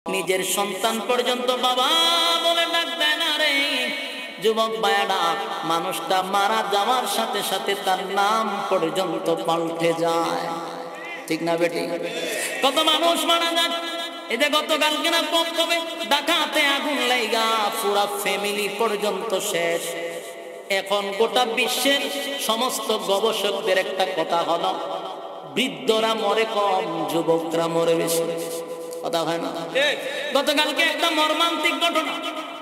নিজের সন্তান পর্যন্ত বাবা বলে ডাক দেয় না রে। যুবক ভাইরা, মানুষটা মারা যাওয়ার সাথে সাথে তার নাম পর্যন্ত পাল্টে যায়, ঠিক না বেটি? কত মানুষ মারা যায়। এই যে গতকাল কিনা কবে ঢাকাতে আগুন লাইগা পুরা ফ্যামিলি পর্যন্ত শেষ। এখন গোটা বিশ্বের সমস্ত গবেষকদের একটা কথা হলো, বৃদ্ধরা মরে কম, যুবকরা মরে বেশি। কথা হয় না? গতকালকে একটা মর্মান্তিক ঘটনা,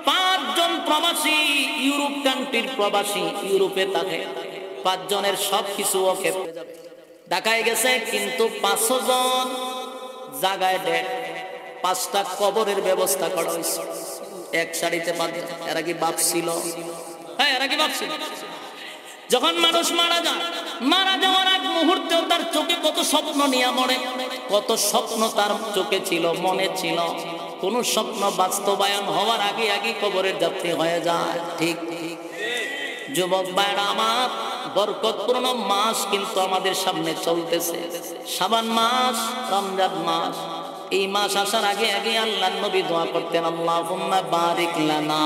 5 জন প্রবাসী, ইউরোপ কান্ট্রির প্রবাসী, ইউরোপে থাকে। 5 জনের সবকিছু ওকে ঢাকায় গেছে, কিন্তু 500 জন জায়গায় ডেড। 5টা কবরের ব্যবস্থা করা হয়েছে এক সারিতে 5 জন। এরা কি বাপ ছিল? হ্যাঁ, এরা কি বাপ ছিল? যখন মানুষ মারা যায়, মারা যাওয়ার আগ মুহূর্তেও তার চোখে কত স্বপ্ন নিয়ে মরে, কত স্বপ্ন তার চোখে ছিল, মনে ছিল। কোন স্বপ্ন বাস্তবায়ন হওয়ার আগে আগে কবরের যাত্রী হয়ে যায়, ঠিক? যুবক ভাইরা আমার, বরকতপূর্ণ মাস কিন্তু আমাদের সামনে চলতেছে। শাবান মাস, রমজান মাস। এই মাস আসার আগে আগে আল্লাহর নবী দোয়া করতেন, আল্লাহুম্মা বারিক লানা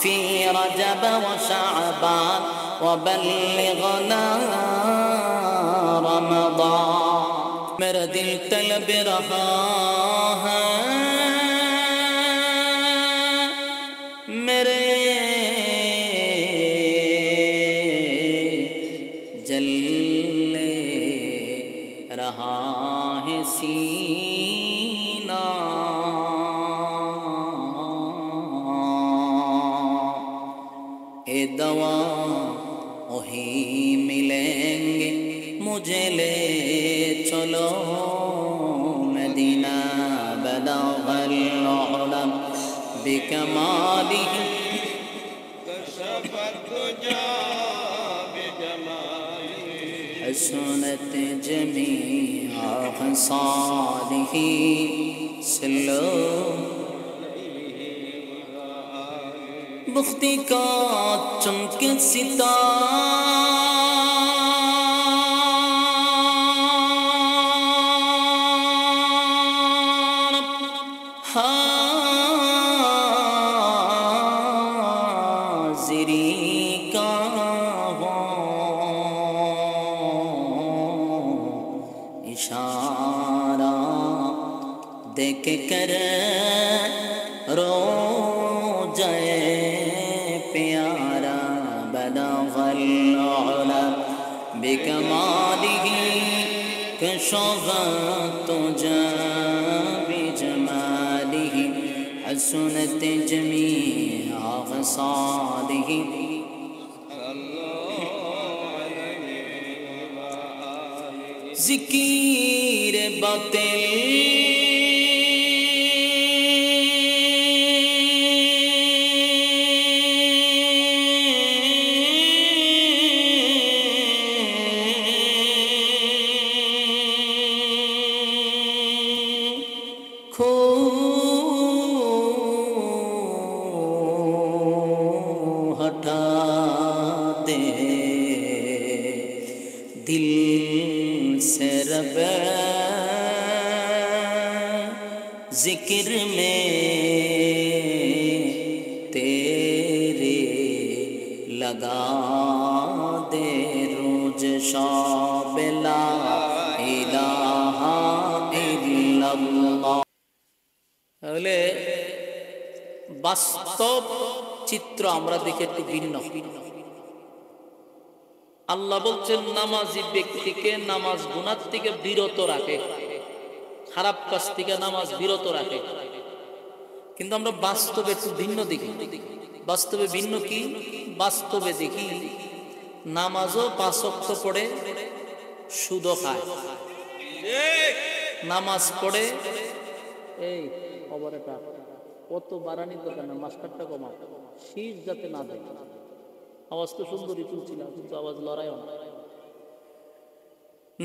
ফি রাজাব ওয়া শাবান ওয়া বাল্লিগনা রমাদান। মেরা দিল তलब রহা হ্যায় মেরে जलने रहा है सीना, ए दवा वही मिलेंगे, मुझे ले चलो मदीना बलगल उलम बिकमालिही कशफत तुजा हसनत जमीआ खसालिही सल्लो बुख्ती का चमके सितारा हाज़िरी का इशारा देख कर रो जाए प्यारा बलगल उला बिकमालिही कशफत तुजा बिजमालिही हसनत जमीआ खसालिही जिकीर बातिल खो हटा दे दिल से रब जिक्र में तेरे लगा दे रोज शाब ला इलाहा इल्लल्लाह। তাহলে বাস্তব চিত্র আমরা দেখি একটু ভিন্ন। আল্লাহ বলছেন নামাজি ব্যক্তিকে নামাজ গুনাহ থেকে বিরত রাখে, খারাপ কাজ থেকে নামাজ বিরত রাখে। কিন্তু আমরা বাস্তবে একটু ভিন্ন দেখি। বাস্তবে ভিন্ন কি? বাস্তবে দেখি নামাজও 5 ওয়াক্ত পড়ে, সুদও খায়। নামাজ পড়ে, এই খবরটা কত বাড়ানি দরকার না, মাস্টারটা কমা, শীষ যাতে না দেয়। আওয়াজ তো সুন্দরই তুলছিলাম, কিন্তু আওয়াজ লড়াইও না।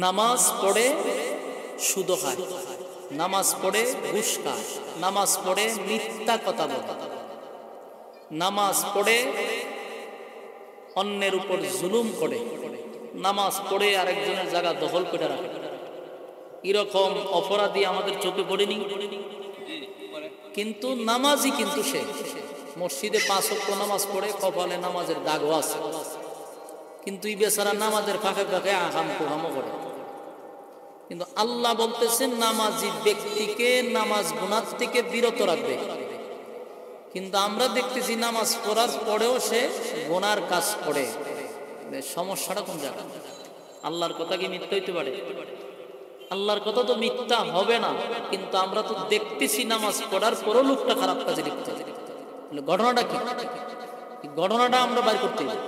নামাজ পড়ে সুদ খায়, নামাজ পড়ে ঘুষ খায়, নামাজ পড়ে মিথ্যা কথা বলে, নামাজ পড়ে অন্যের উপর জুলুম করে, নামাজ পড়ে আরেকজনের জায়গা দখল করে রাখে। এরকম অপরাধী আমাদের চোখে পড়েনি? কিন্তু নামাজি কিন্তু সে মসজিদে 5 ওয়াক্ত নামাজ পড়ে, কপালে নামাজের দাগও আছে, কিন্তু এই বেচারা নামাজের ফাঁকে ফাঁকে আহাম কুহামও করে। কিন্তু আল্লাহ বলতেছেন নামাজি ব্যক্তিকে নামাজ গুনাহ থেকে বিরত রাখবে। কিন্তু আমরা দেখতেছি নামাজ পড়ার পরেও সে গুনার কাজ করে। সমস্যাটা কোন জায়গায়? আল্লাহর কথা কি মিথ্যা হইতে পারে? আল্লাহর কথা তো মিথ্যা হবে না, কিন্তু আমরা তো দেখতেছি নামাজ পড়ার পরও লোকটা খারাপ কাজে লিপ্ত। ঘটনাটা কি? ঘটনাটা আমরা বাইর করতে হবে,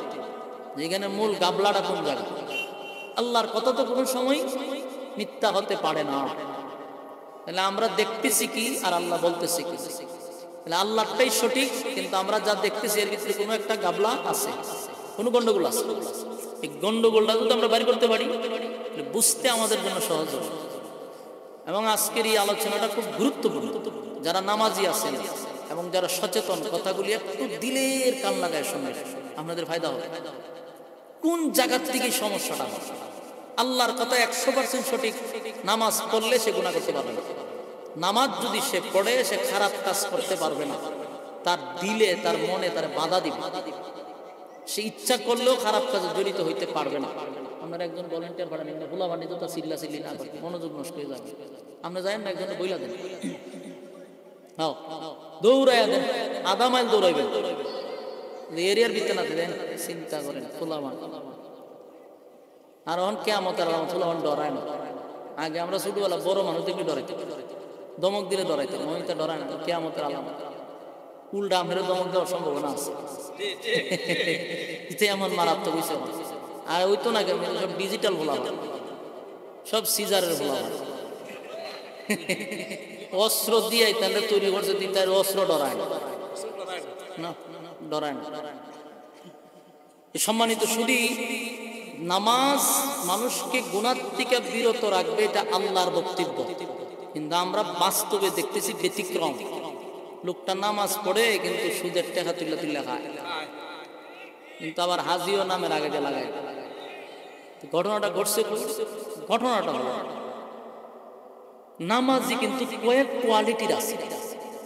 যেখানে মূল গাবলাটা কোন জায়গায়। আল্লাহর কথা তো কোনো সময় মিথ্যা হতে পারে না। তাহলে আমরা দেখতেছি কি আর আল্লাহ বলতেছি কি? তাহলে আল্লাহটাই সঠিক, কিন্তু আমরা যা দেখতেছি এর ভিতরে কোনো একটা গাবলা আছে, কোনো গন্ডগোল আছে। এই গন্ডগোলটা যদি আমরা বাইর করতে পারি বুঝতে আমাদের জন্য সহজ হবে। এবং আজকের এই আলোচনাটা খুব গুরুত্বপূর্ণ। যারা নামাজি আছেন এবং যারা সচেতন, কথাগুলি একটু দিলের কান লাগায় শুনে আপনাদের ফায়দা হবে। কোন জায়গা থেকে সমস্যাটা হয়? আল্লাহর কথা 100% সঠিক। নামাজ পড়লে সে গুনাহ করতে পারবে না। নামাজ যদি সে পড়ে সে খারাপ কাজ করতে পারবে না। তার দিলে, তার মনে তার বাধা দিবে। সে ইচ্ছা করলেও খারাপ কাজে জড়িত হইতে পারবে না। আপনারা একজন ভলান্টিয়ার ভাড়া নিন, ভোলা বান্ডি তো চিল্লা চিল্লি না করে, মনোযোগ নষ্ট হয়ে যাবে। আমরা যাই না, একজন বইলা দেন, হ্যাঁ দৌড়াইয়া দেন, আধা মাইল দৌড়াইবেন, এরিয়ার ভিতরে না দেন, চিন্তা করেন ফুলামান। আর এখন কেয়ামতের আলামত, ফুলামান ডরায় না। আগে আমরা ছোটবেলা বড় মানুষ দেখলে ডরাইতাম, দমক দিলে ডরাইতাম, মহিতা ডরায় না। কেয়ামতের আলামত উল্টা আমাদের দমক দেওয়ার সম্ভাবনা আছে। এমন মারাত্মক বিষয়। আর ওই তো না, সব ডিজিটাল ভোলা, সব সিজারের ভোলা, অস্ত্র দিয়ে তাহলে তৈরি করছে, তার অস্ত্র ডরায় না, ডরায় না। সম্মানিত শুধু নামাজ মানুষকে গুনাহ থেকে বিরত রাখবে, এটা আল্লাহর বক্তব্য। কিন্তু আমরা বাস্তবে দেখতেছি ব্যতিক্রম। লোকটা নামাজ পড়ে কিন্তু সুদের টাকা তুলে তুলে খায়, কিন্তু আবার হাজিও নামের আগে দিয়ে লাগায়। ঘটনাটা ঘটছে, ঘটনাটা হলো নামাজি কিন্তু কয়েক কোয়ালিটির আছে।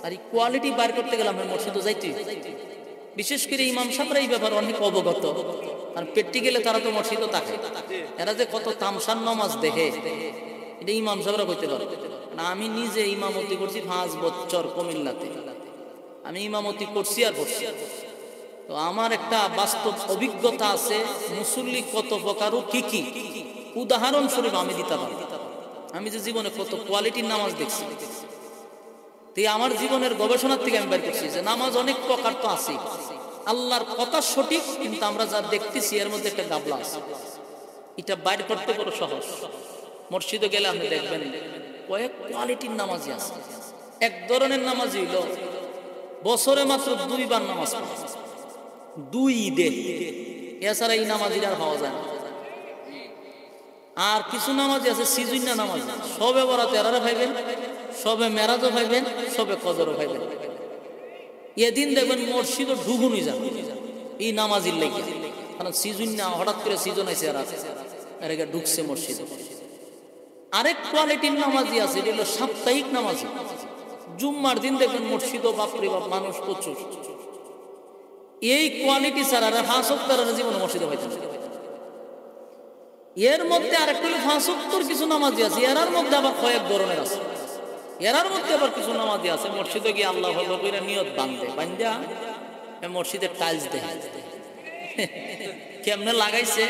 আর এই কোয়ালিটি বাইর করতে গেলে আমরা মসজিদে যাইতে, বিশেষ করে ইমাম সাহেবরা এই ব্যাপারে অনেক অবগত। আর পেটটি গেলে তারা তো মসজিদও থাকে, এরা যে কত তামসান নামাজ দেখে এটা ইমাম সাহেবরা কইতে পারে না। আমি নিজে ইমামতি করছি 5 বছর কুমিল্লাতে, আমি ইমামতি করছি আর করছি। তো আমার একটা বাস্তব অভিজ্ঞতা আছে, মুসল্লি কত প্রকার ও কি কি। উদাহরণস্বরূপ আমি দিতে পারি, আমি যে জীবনে কত কোয়ালিটির নামাজ দেখছি। আমার জীবনের গবেষণার থেকে আমি বের করছি যে নামাজ অনেক প্রকার তো আছে। আল্লাহর কথা সঠিক, কিন্তু আমরা যা দেখতেছি এর মধ্যে একটা গাবলা আছে। এটা বাইর করতে বড় সহজ। মসজিদে গেলে আপনি দেখবেন কয়েক কোয়ালিটির নামাজি আছে। এক ধরনের নামাজি হইল বছরে মাত্র 2 বার নামাজ পড়ে, 2 ঈদে, এছাড়া এই নামাজিরা আর পাওয়া যায় না। আর কিছু নামাজি আছে সিজুন্না নামাজি, সবে বরাতে এরারে পাইবেন, সবে মেরাজও পাইবেন, সবে কদরও পাইবেন। এদিন দেখবেন মসজিদও ঢুকুনি যান এই নামাজির লেগে, কারণ সিজুন্না হঠাৎ করে সিজন আছে আর এরা ঢুকছে মসজিদে। আরেক কোয়ালিটির নামাজি আছে, এটা হলো সাপ্তাহিক নামাজি। জুম্মার দিন দেখবেন মসজিদও বাপরে বাপ মানুষ প্রচুর। এই কোয়ালিটি ছাড়া 5 ওয়াক্ত জীবনে মসজিদে হইতে না। এর মধ্যে আরেকটা হলো 5 ওয়াক্তর কিছু নামাজি আছে, এরার মধ্যে আবার কয়েক ধরনের আছে। এরার মধ্যে আবার কিছু নামাজি আছে মসজিদে গিয়ে আল্লাহ হলো কইরা নিয়ত বান্ধা মসজিদের টাইলস দেয়। কেমনে লাগাইছে,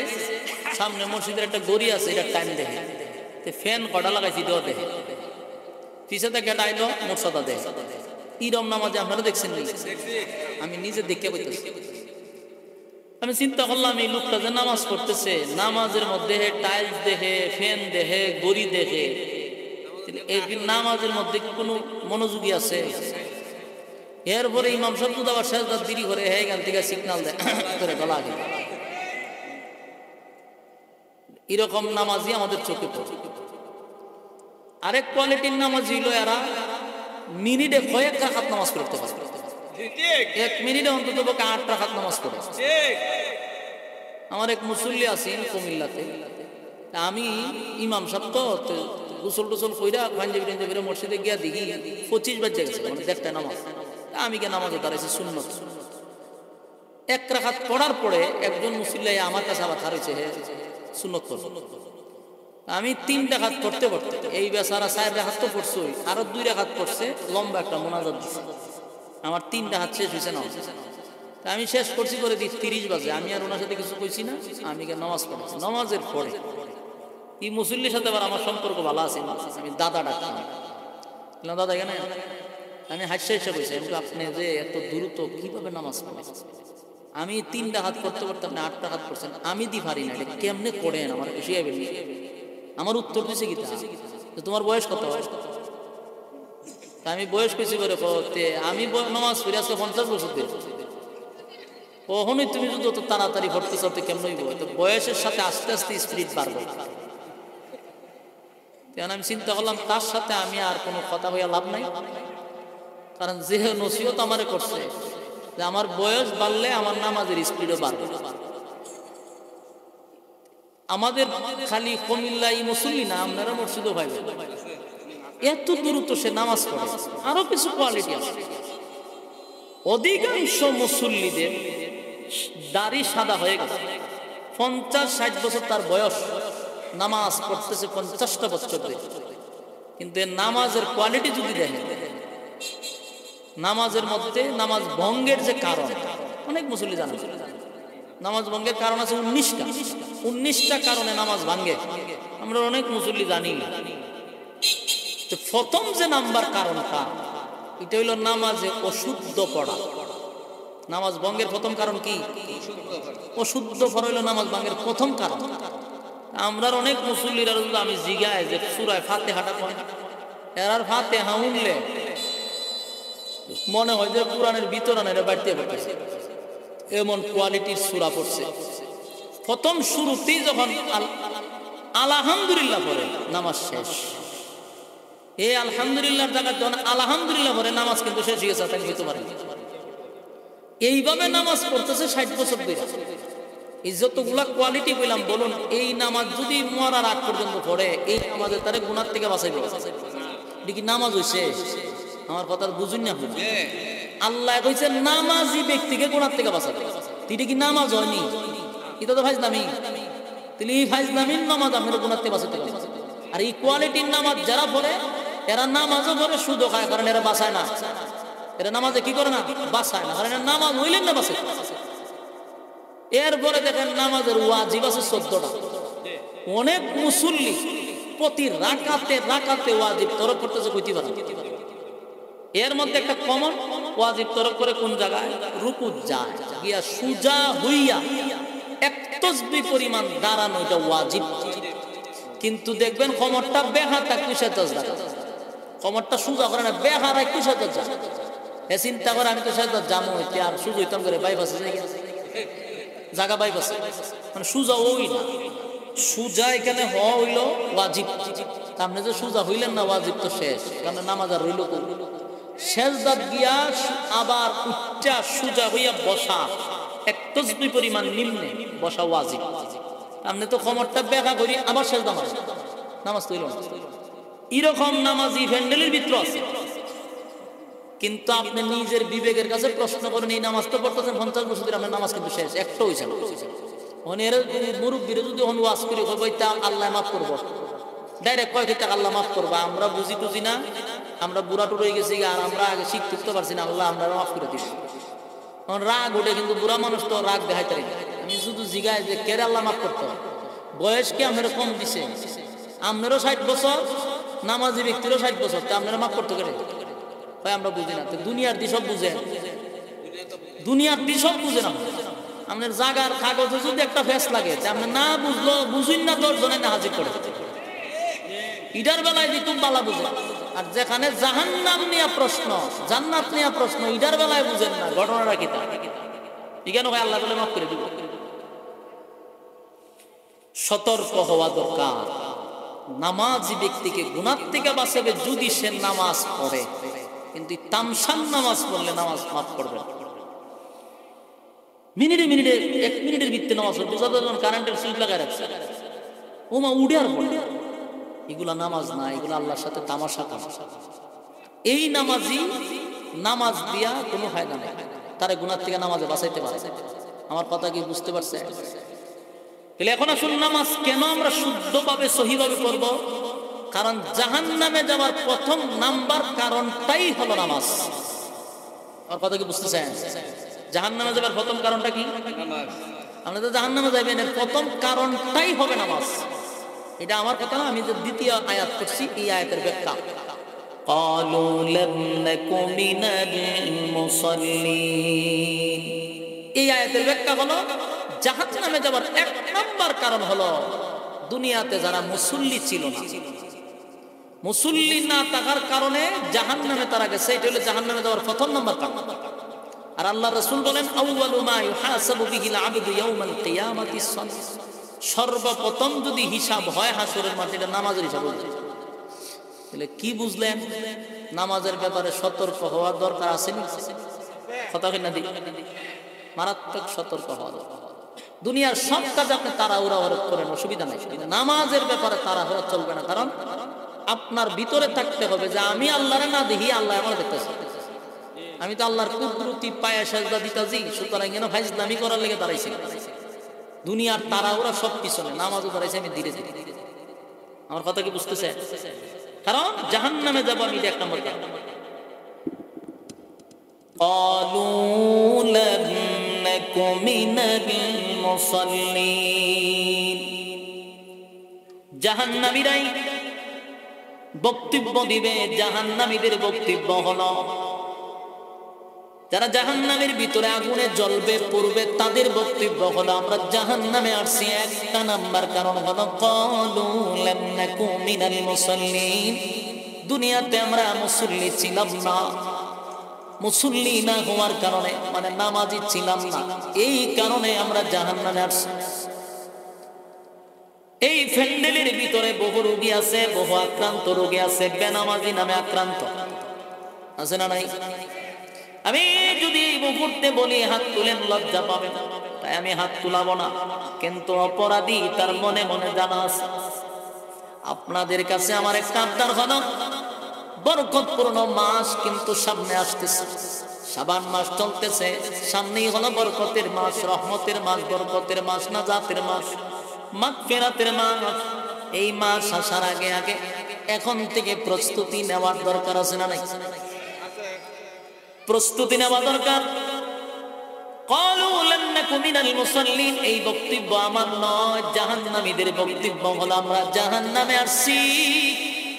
সামনে মসজিদের একটা গড়ি আছে, এটা টাইম দেখে, ফ্যান কটা লাগাইছি এটাও দেখে, পিছাতে গেট আইলো মোরসাদা দেয়। ইরম নামাজে আপনারা দেখছেন? আমি নিজে দেখে বলতেছি। আমি চিন্তা করলাম এই লোকটা যে নামাজ পড়তেছে, নামাজের মধ্যে টাইলস দেখে, ফ্যান দেখে, গড়ি দেখে, এই নামাজের মধ্যে কোনো মনোযোগী আছে? এরপরে ইমাম সাহেব আবার সেজদার দেরি করে এখান থেকে সিগন্যাল দেয় করে গলা আগে। এরকম নামাজি আমাদের চোখে পড়ে। আরেক কোয়ালিটির নামাজ হইল এরা মিনিটে কয়েক রাকাত নামাজ পড়তে পারে, 1 মিনিটে অন্তত 8 রাকাত নামাজ পড়ে। আমার এক মুসল্লি আছেন কুমিল্লাতে, আমি ইমাম সাহেব তো গোসল টোসল কইরা পাঞ্জাবি টাঞ্জাবি মসজিদে গিয়া দেখি 25 বাজে গেছে, মানে দেড়টা নামাজ। আমি কে নামাজে দাঁড়াইছি সুন্নত। এক রাকাত পড়ার পরে একজন মুসল্লি আমার কাছে আবার হারাইছে, হে সুন্নত পড়। আমি 3 রাকাত পড়তে পড়তে এই বেচারা 4 রাকাত তো পড়ছই, আরো 2 রাকাত পড়ছে, লম্বা একটা মোনাজাত দিছে। আমার 3 রাকাত শেষ হয়েছে না, আমি শেষ করছি করে দিই 30 বাজে। আমি আর ওনার সাথে কিছু কইছি না, আমি নামাজ পড়েছি। নামাজের পরে এই মুসল্লির সাথে আবার আমার সম্পর্ক ভালো আছে, আমি দাদা ডাকতাম। দাদা এখানে আমি হাসি হাসি কইছি, আপনি যে এত দ্রুত কিভাবে নামাজ পড়েন? আমি 3 রাকাত পড়তে পড়তে আপনি 8 রাকাত পড়ছেন, আমি দি পারি না, এটা কেমনে করেন আমার শিখাইবেন? আমার উত্তর দিছে কি, তোমার বয়স কত? আমি বয়স কইছি করে আমি নামাজ পড়ি আজকে 50 বছর ধরে। কখনোই তুমি যদি অত তাড়াতাড়ি ভর্তি চলতে কেমন হইব? তো বয়সের সাথে আস্তে আস্তে স্পিরিট বাড়বে। আমি চিন্তা করলাম তার সাথে আমি আর কোনো কথা হইয়া লাভ নাই, কারণ যে নসিহত আমারে করছে যে আমার বয়স বাড়লে আমার নামাজের স্পিডও বাড়বে। আমাদের খালি কুমিল্লা এই মুসল্লি না, আপনারা মসজিদও ভাইবেন এত দ্রুত সে নামাজ পড়ে। আরো কিছু কোয়ালিটি আছে। অধিকাংশ মুসল্লিদের দাড়ি সাদা হয়ে গেছে, 50-60 বছর তার বয়স, নামাজ পড়তেছে 50টা বছর ধরে, কিন্তু নামাজের কোয়ালিটি যদি দেখেন, নামাজের মধ্যে নামাজ ভঙ্গের যে কারণ অনেক মুসল্লি জানেন। নামাজ ভঙ্গের কারণ আছে 19টা কারণে নামাজ ভাঙ্গে, আমরা অনেক মুসল্লি জানি না। তো প্রথম যে নাম্বার কারণটা, এটা হইল নামাজে অশুদ্ধ পড়া। নামাজ ভঙ্গের প্রথম কারণ কি? অশুদ্ধ পড়া হইল নামাজ ভঙ্গের প্রথম কারণ। আমরা অনেক মুসল্লিরা আমি জিগায় যে সূরা ফাতিহাটা পড়ে, এরার ফাতিহা উনলে মনে হয় যে কোরআনের বিতরণের বাড়তে পড়তেছে, এমন কোয়ালিটির সূরা পড়ছে। প্রথম শুরুতেই যখন আলহামদুলিল্লাহ পড়ে নামাজ শেষ। এই আলহামদুলিল্লাহর জায়গায় যখন আলহামদুলিল্লাহ পড়ে নামাজ কিন্তু শেষ হয়ে গেছে, তাই হইতে পারে। এইভাবে নামাজ পড়তেছে 60 বছর ধরে। এই যতগুলা কোয়ালিটি বললাম, বলুন এই নামাজ যদি মরার আগ পর্যন্ত পড়ে, এই নামাজের তারে গুনাহ থেকে বাঁচাইবে। এটা কি নামাজ হইছে? আমার কথা বুঝুন না। আল্লাহ কইছে নামাজি ব্যক্তিকে গুনাহ থেকে বাঁচাবে। এটা কি নামাজ হয়নি? এটা তো ফাইজলামি। তিনি ফাইজলামির নামাজ আপনার গুনাহ থেকে বাঁচাতে পারে। আর এই কোয়ালিটির নামাজ যারা পড়ে, এরা নামাজও পড়ে সুদও খায়, কারণ এরা বাঁচায় না। এরা নামাজে কি করে না? বাঁচায় না, কারণ এরা নামাজ হইলেন না বাঁচে। এরপরে দেখেন নামাজের ওয়াজিব আছে 14টা। অনেক মুসল্লি প্রতি রাকাতে রাকাতে ওয়াজিব তরক করতেছে, কইতে পারে। এর মধ্যে একটা কমন, ওয়াজিব তরক করে কোন জায়গায়? রুকু যায় গিয়া সুজা হইয়া এক তাসবিহ পরিমাণ দাঁড়ানো, এটা ওয়াজিব। কিন্তু দেখবেন কমরটা বেহাতা কুশে তাজদা, কমরটা সুজা করে না, বেহারা কুশে তাজদা। এ চিন্তা করে আমি তো সাজদা জামু হইতে আর সুজা হইতাম করে বাইপাসে জায়গা বাইপাসে, মানে সুজা ওই না। সুজা এখানে হওয়া হইল ওয়াজিব। আপনি যে সুজা হইলেন না, ওয়াজিব তো শেষ, কারণ নামাজ আর রইল। সেজদাত গিয়া আবার উচ্চা সুজা হইয়া বসা, এক তাসবিহ পরিমাণ নিম্নে বসা ওয়াজিব। আপনি তো কমরটা বেকা করি আবার সেজদা মারেন, নামাজ তো হইল না। এরকম নামাজি প্যান্ডেলের ভিতরে আছে, কিন্তু আপনি নিজের বিবেকের কাছে প্রশ্ন করেন, এই নামাজ তো পড়তেছেন 50 বছর ধরে, আপনার নামাজ কিন্তু শেষ, একটা হয়েছে না। মুরব্বীরা যদি ওয়াজ করি কইতা আল্লাহ মাফ করবো, ডাইরেক্ট কয় কইতা আল্লাহ মাফ করবো। আমরা বুঝি টুঝি না, আমরা বুড়া টুড়ে গেছি, আর আমরা আগে শিখতে পারছি না, আল্লাহ আমরা মাফ করে দিই। রাগ ওঠে, কিন্তু বুড়া মানুষ তো রাগ দেখাইতে পারি। আমি শুধু জিগাই যে কেরে আল্লাহ মাফ করতে হবে? বয়স কি আপনারা কম দিছে? আপনারও 60 বছর, নামাজি ব্যক্তিরও 60 বছর, তা আপনারা মাফ করতে পারে? আমরা বুঝি না। তো দুনিয়ার দিশব বুঝে, দুনিয়ার দিশব বুঝে না। আপনার জাগার কাগজে যদি একটা ফেস লাগে, আপনি না বুঝলো বুঝুন না, 10 জনে না হাজির করে ইডার বেলায় যে খুব বালা বুঝে। আর যেখানে জাহান্নাম নিয়ে প্রশ্ন, জান্নাত নিয়ে প্রশ্ন, ইডার বেলায় বুঝেন না। ঘটনাটা কি? তা কেন ভাই আল্লাহ বলে মাফ করে দিব? সতর্ক হওয়া দরকার। নামাজি ব্যক্তিকে গুনাহ থেকে বাঁচাবে যদি সে নামাজ পড়ে, কিন্তু তামসান নামাজ পড়লে নামাজ মাফ করবে। মিনিটে মিনিটে 1 মিনিটের ভিত্তিতে নামাজ পড়বে, কারেন্টের সুইচ লাগায় রাখছে, ওমা উঠে আর পড়ে এগুলা নামাজ না, এগুলো আল্লাহর সাথে তামাশা কাজ। এই নামাজি নামাজ দিয়া কোনো ফায়দা নেই, তারে গুনার থেকে নামাজে বাঁচাইতে পারে। আমার কথা কি বুঝতে পারছে? তাহলে এখন আসুন নামাজ কেন আমরা শুদ্ধভাবে সহিভাবে করব? কারণ জাহান্নামে যাওয়ার প্রথম নাম্বার কারণটাই হলো নামাজ। আমার কথা কি বুঝতেছেন? জাহান্নামে যাওয়ার প্রথম কারণটা কি? নামাজ। আপনি তো জাহান্নামে যাবেন, এর প্রথম কারণটাই হবে নামাজ। এটা আমার কথা না, আমি যে দ্বিতীয় আয়াত করছি এই আয়াতের ব্যাখ্যা। ক্বালু লাম নাকু মিনাল মুসাল্লিন, এই আয়াতের ব্যাখ্যা হলো জাহান্নামে যাওয়ার এক নাম্বার কারণ হলো দুনিয়াতে যারা মুসল্লি ছিল না, মুসল্লি না থাকার কারণে জাহান্নামে তারা গেছে। এটা হলো জাহান্নামে যাওয়ার প্রথম নাম্বার কারণ। আর আল্লাহ রাসূল বলেন আউয়ালু মা ইউহাসাবু বিহিল আবদু ইয়াউমাল কিয়ামাতি সালাত, সর্বপ্রথম যদি হিসাব হয় হাসরের মাটিতে নামাজের হিসাব হবে। তাহলে কি বুঝলেন? নামাজের ব্যাপারে সতর্ক হওয়া দরকার আছে না? কথা কি না? মারাত্মক সতর্ক হওয়া দরকার। দুনিয়ার সব কাজ আপনি তাড়াহুড়া করেন, অসুবিধা নাই, নামাজের ব্যাপারে তাড়াহুড়া চলবে না। কারণ আপনার ভিতরে থাকতে হবে যে আমি আল্লাহরে না দেখি, আল্লাহ আমার দেখতেছে। আমি তো আল্লাহর কুদরতি পায়ে সাজদা দিতাছি, সুতরাং কেন ফাইজলামি করার লেগে দাঁড়াইছি? দুনিয়ার তাড়াহুড়া সব পিছনে, নামাজও দাঁড়াইছে আমি ধীরে ধীরে। আমার কথা কি বুঝতেছে? কারণ জাহান্নামে যাব আমি, এটা এক নম্বর কারণ। ক্বালু লাম নাকু মিনাল মুসাল্লিন, জাহান্নামীরাই বক্তব্য দিবে। জাহান্নামীদের বক্তব্য হলো, যারা জাহান্নামের ভিতরে আগুনে জ্বলবে পড়বে, তাদের বক্তব্য হলো আমরা জাহান্নামে আসছি একটা নাম্বার কারণ হলো ক্বালু লাম নাকু মিনাল মুসাল্লিন, দুনিয়াতে আমরা মুসল্লি ছিলাম না। মুসল্লি না হওয়ার কারণে মানে নামাজি ছিলাম না, এই কারণে আমরা জাহান্নামে আসছি। এই ফ্যান্ডেলের ভিতরে বহু রোগী আছে, বহু আক্রান্ত রোগী আছে, বেনামাজি নামে আক্রান্ত আছে না নাই? আমি যদি এই মুহূর্তে বলি হাত তুলেন, লজ্জা পাবেন, তাই আমি হাত তুলাবো না। কিন্তু অপরাধী তার মনে মনে জানা আছে। আপনাদের কাছে আমার একটা আবদার হলো, বরকতপূর্ণ মাস কিন্তু সামনে আসতেছে, শাবান মাস চলতেছে, সামনেই হলো বরকতের মাস, রহমতের মাস, বরকতের মাস, নাজাতের মাস, মাগফিরাতের মাস। এই মাস আসার আগে আগে এখন থেকে প্রস্তুতি নেওয়ার দরকার আছে না নাই? প্রস্তুতি নেওয়া দরকার। ক্বালু লাম নাকু মিনাল মুসাল্লিন, এই বক্তব্য আমার নয়, জাহান্নামীদের বক্তব্য হলো আমরা জাহান্নামে আসছি।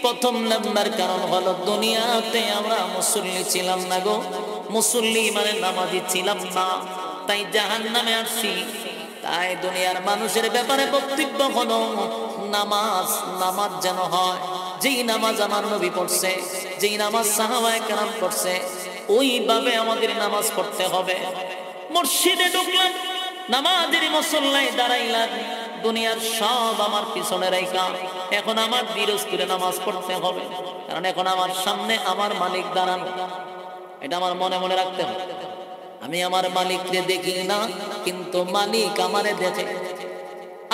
প্রথম নাম্বার কারণ হলো দুনিয়াতে আমরা মুসল্লি ছিলাম না গো, মুসল্লি মানে নামাজি ছিলাম না, তাই জাহান্নামে আসছি। তাই দুনিয়ার মানুষের ব্যাপারে বক্তব্য হলো নামাজ, নামাজ যেন হয় যেই নামাজ আমার নবী পড়ছে, যেই নামাজ সাহাবায়ে কেরাম পড়ছে, ওইভাবে আমাদের নামাজ পড়তে হবে। মসজিদে ঢুকলাম, নামাজের মুসল্লায় দাঁড়াইলাম, দুনিয়ার সব আমার পিছনে রাইখা এখন আমার বিরজ করে নামাজ পড়তে হবে। কারণ এখন আমার সামনে আমার মালিক দাঁড়ানো, এটা আমার মনে মনে রাখতে হবে। আমি আমার মালিককে দেখি না, কিন্তু মালিক আমারে দেখে।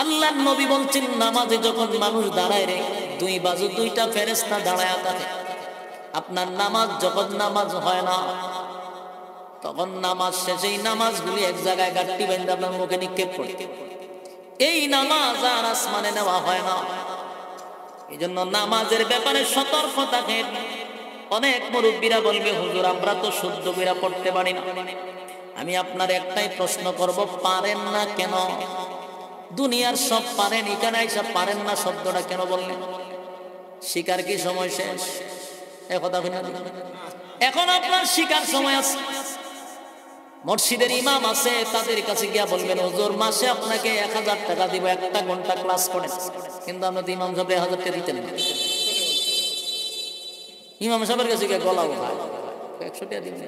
আল্লাহর নবী বলছেন নামাজে যখন মানুষ দাঁড়ায় রে, দুই বাজু দুইটা ফেরেশতা দাঁড়ায় থাকে। আপনার নামাজ যখন নামাজ হয় না, তখন নামাজ শেষে এই নামাজগুলি এক জায়গায় গাঁটটি বেঁধে আপনার মুখে নিক্ষেপ করে। এই নামাজ আর আসমানে নেওয়া হয় না। এই জন্য নামাজের ব্যাপারে সতর্ক থাকেন। অনেক মুরব্বীরা বলবে হুজুর আমরা তো শুদ্ধ করে পড়তে পারি না। আমি আপনার একটাই প্রশ্ন করব, পারেন না কেন? দুনিয়ার সব পারেন, এখানে এসে পারেন না শব্দটা কেন বললেন? শিকার কি সময় শেষ? একথা ভিন্ন। এখন আপনার শিকার সময় আছে। মসজিদের ইমাম আছে, তাদের কাছে গিয়া বলবেন হুজুর মাসে আপনাকে 1000 টাকা দিব, 1 ঘন্টা ক্লাস করেন। কিন্তু আমরা তো ইমাম সাহেব 1000 টাকা দিতেন না। ইমাম সাহেবের কাছে গিয়ে গলা উঠায় 100 টাকা দিবেন,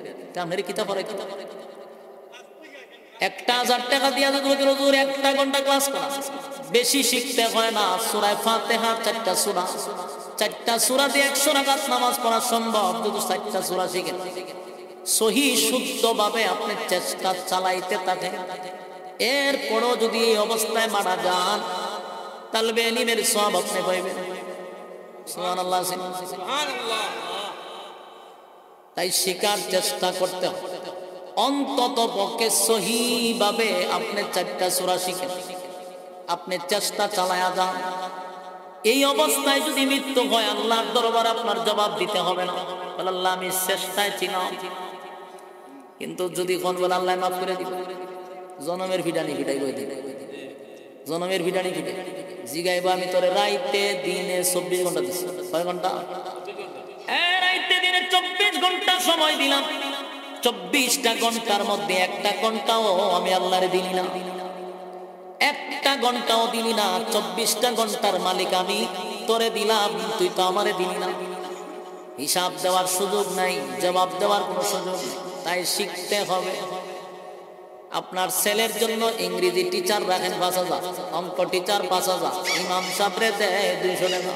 আপনার কিতাব পড়াই 1000 টাকা দিয়া যদি হুজুর 1 ঘন্টা ক্লাস করা। বেশি শিখতে হয় না, সূরা ফাতিহা 4টা সূরা, 4টা সূরা দিয়ে 100 রাকাত নামাজ পড়া সম্ভব যদি 4টা সূরা শিখেন। সহি শুদ্ধভাবে আপনি চেষ্টা চালাইতে থাকেন। এরপরও যদি এই অবস্থায় মারা যান, তালবে ইলমের সওয়াব আপনি পাইবেন। সুবহানাল্লাহ। তাই শেখার চেষ্টা করতে হবে, অন্তত পক্ষে সহিভাবে আপনি 4টা সূরা শিখেন, আপনি চেষ্টা চালায়া যান। এই অবস্থায় যদি মৃত্যু হয় আল্লাহর দরবারে আপনার জবাব দিতে হবে না, বলে আল্লাহ আমি চেষ্টায় ছিলাম। কিন্তু যদি কোন বলে আল্লাহ মাফ করে দিবে, জনমের ভিডানি ভিডাই বই দিবে, জনমের ভিডানি ভিডাই জিগাইবা আমি তোরে রাইতে দিনে 24 ঘন্টা দিচ্ছি। কয় ঘন্টা? রাইতে দিনে 24 ঘন্টা সময় দিলাম, 24টা ঘন্টার মধ্যে একটা ঘন্টাও আমি আল্লাহরে দিলি না, একটা ঘন্টাও দিলি না। 24টা ঘন্টার মালিক আমি, তোরে দিলাম, তুই তো আমারে দিলি না। হিসাব দেওয়ার সুযোগ নাই, জবাব দেওয়ার কোনো সুযোগ নেই। তাই শিখতে হবে। আপনার ছেলের জন্য ইংরেজি টিচার রাখেন 5,000, অঙ্ক টিচার 5,000, ইমাম সাহেবরে দেয় 200 টাকা,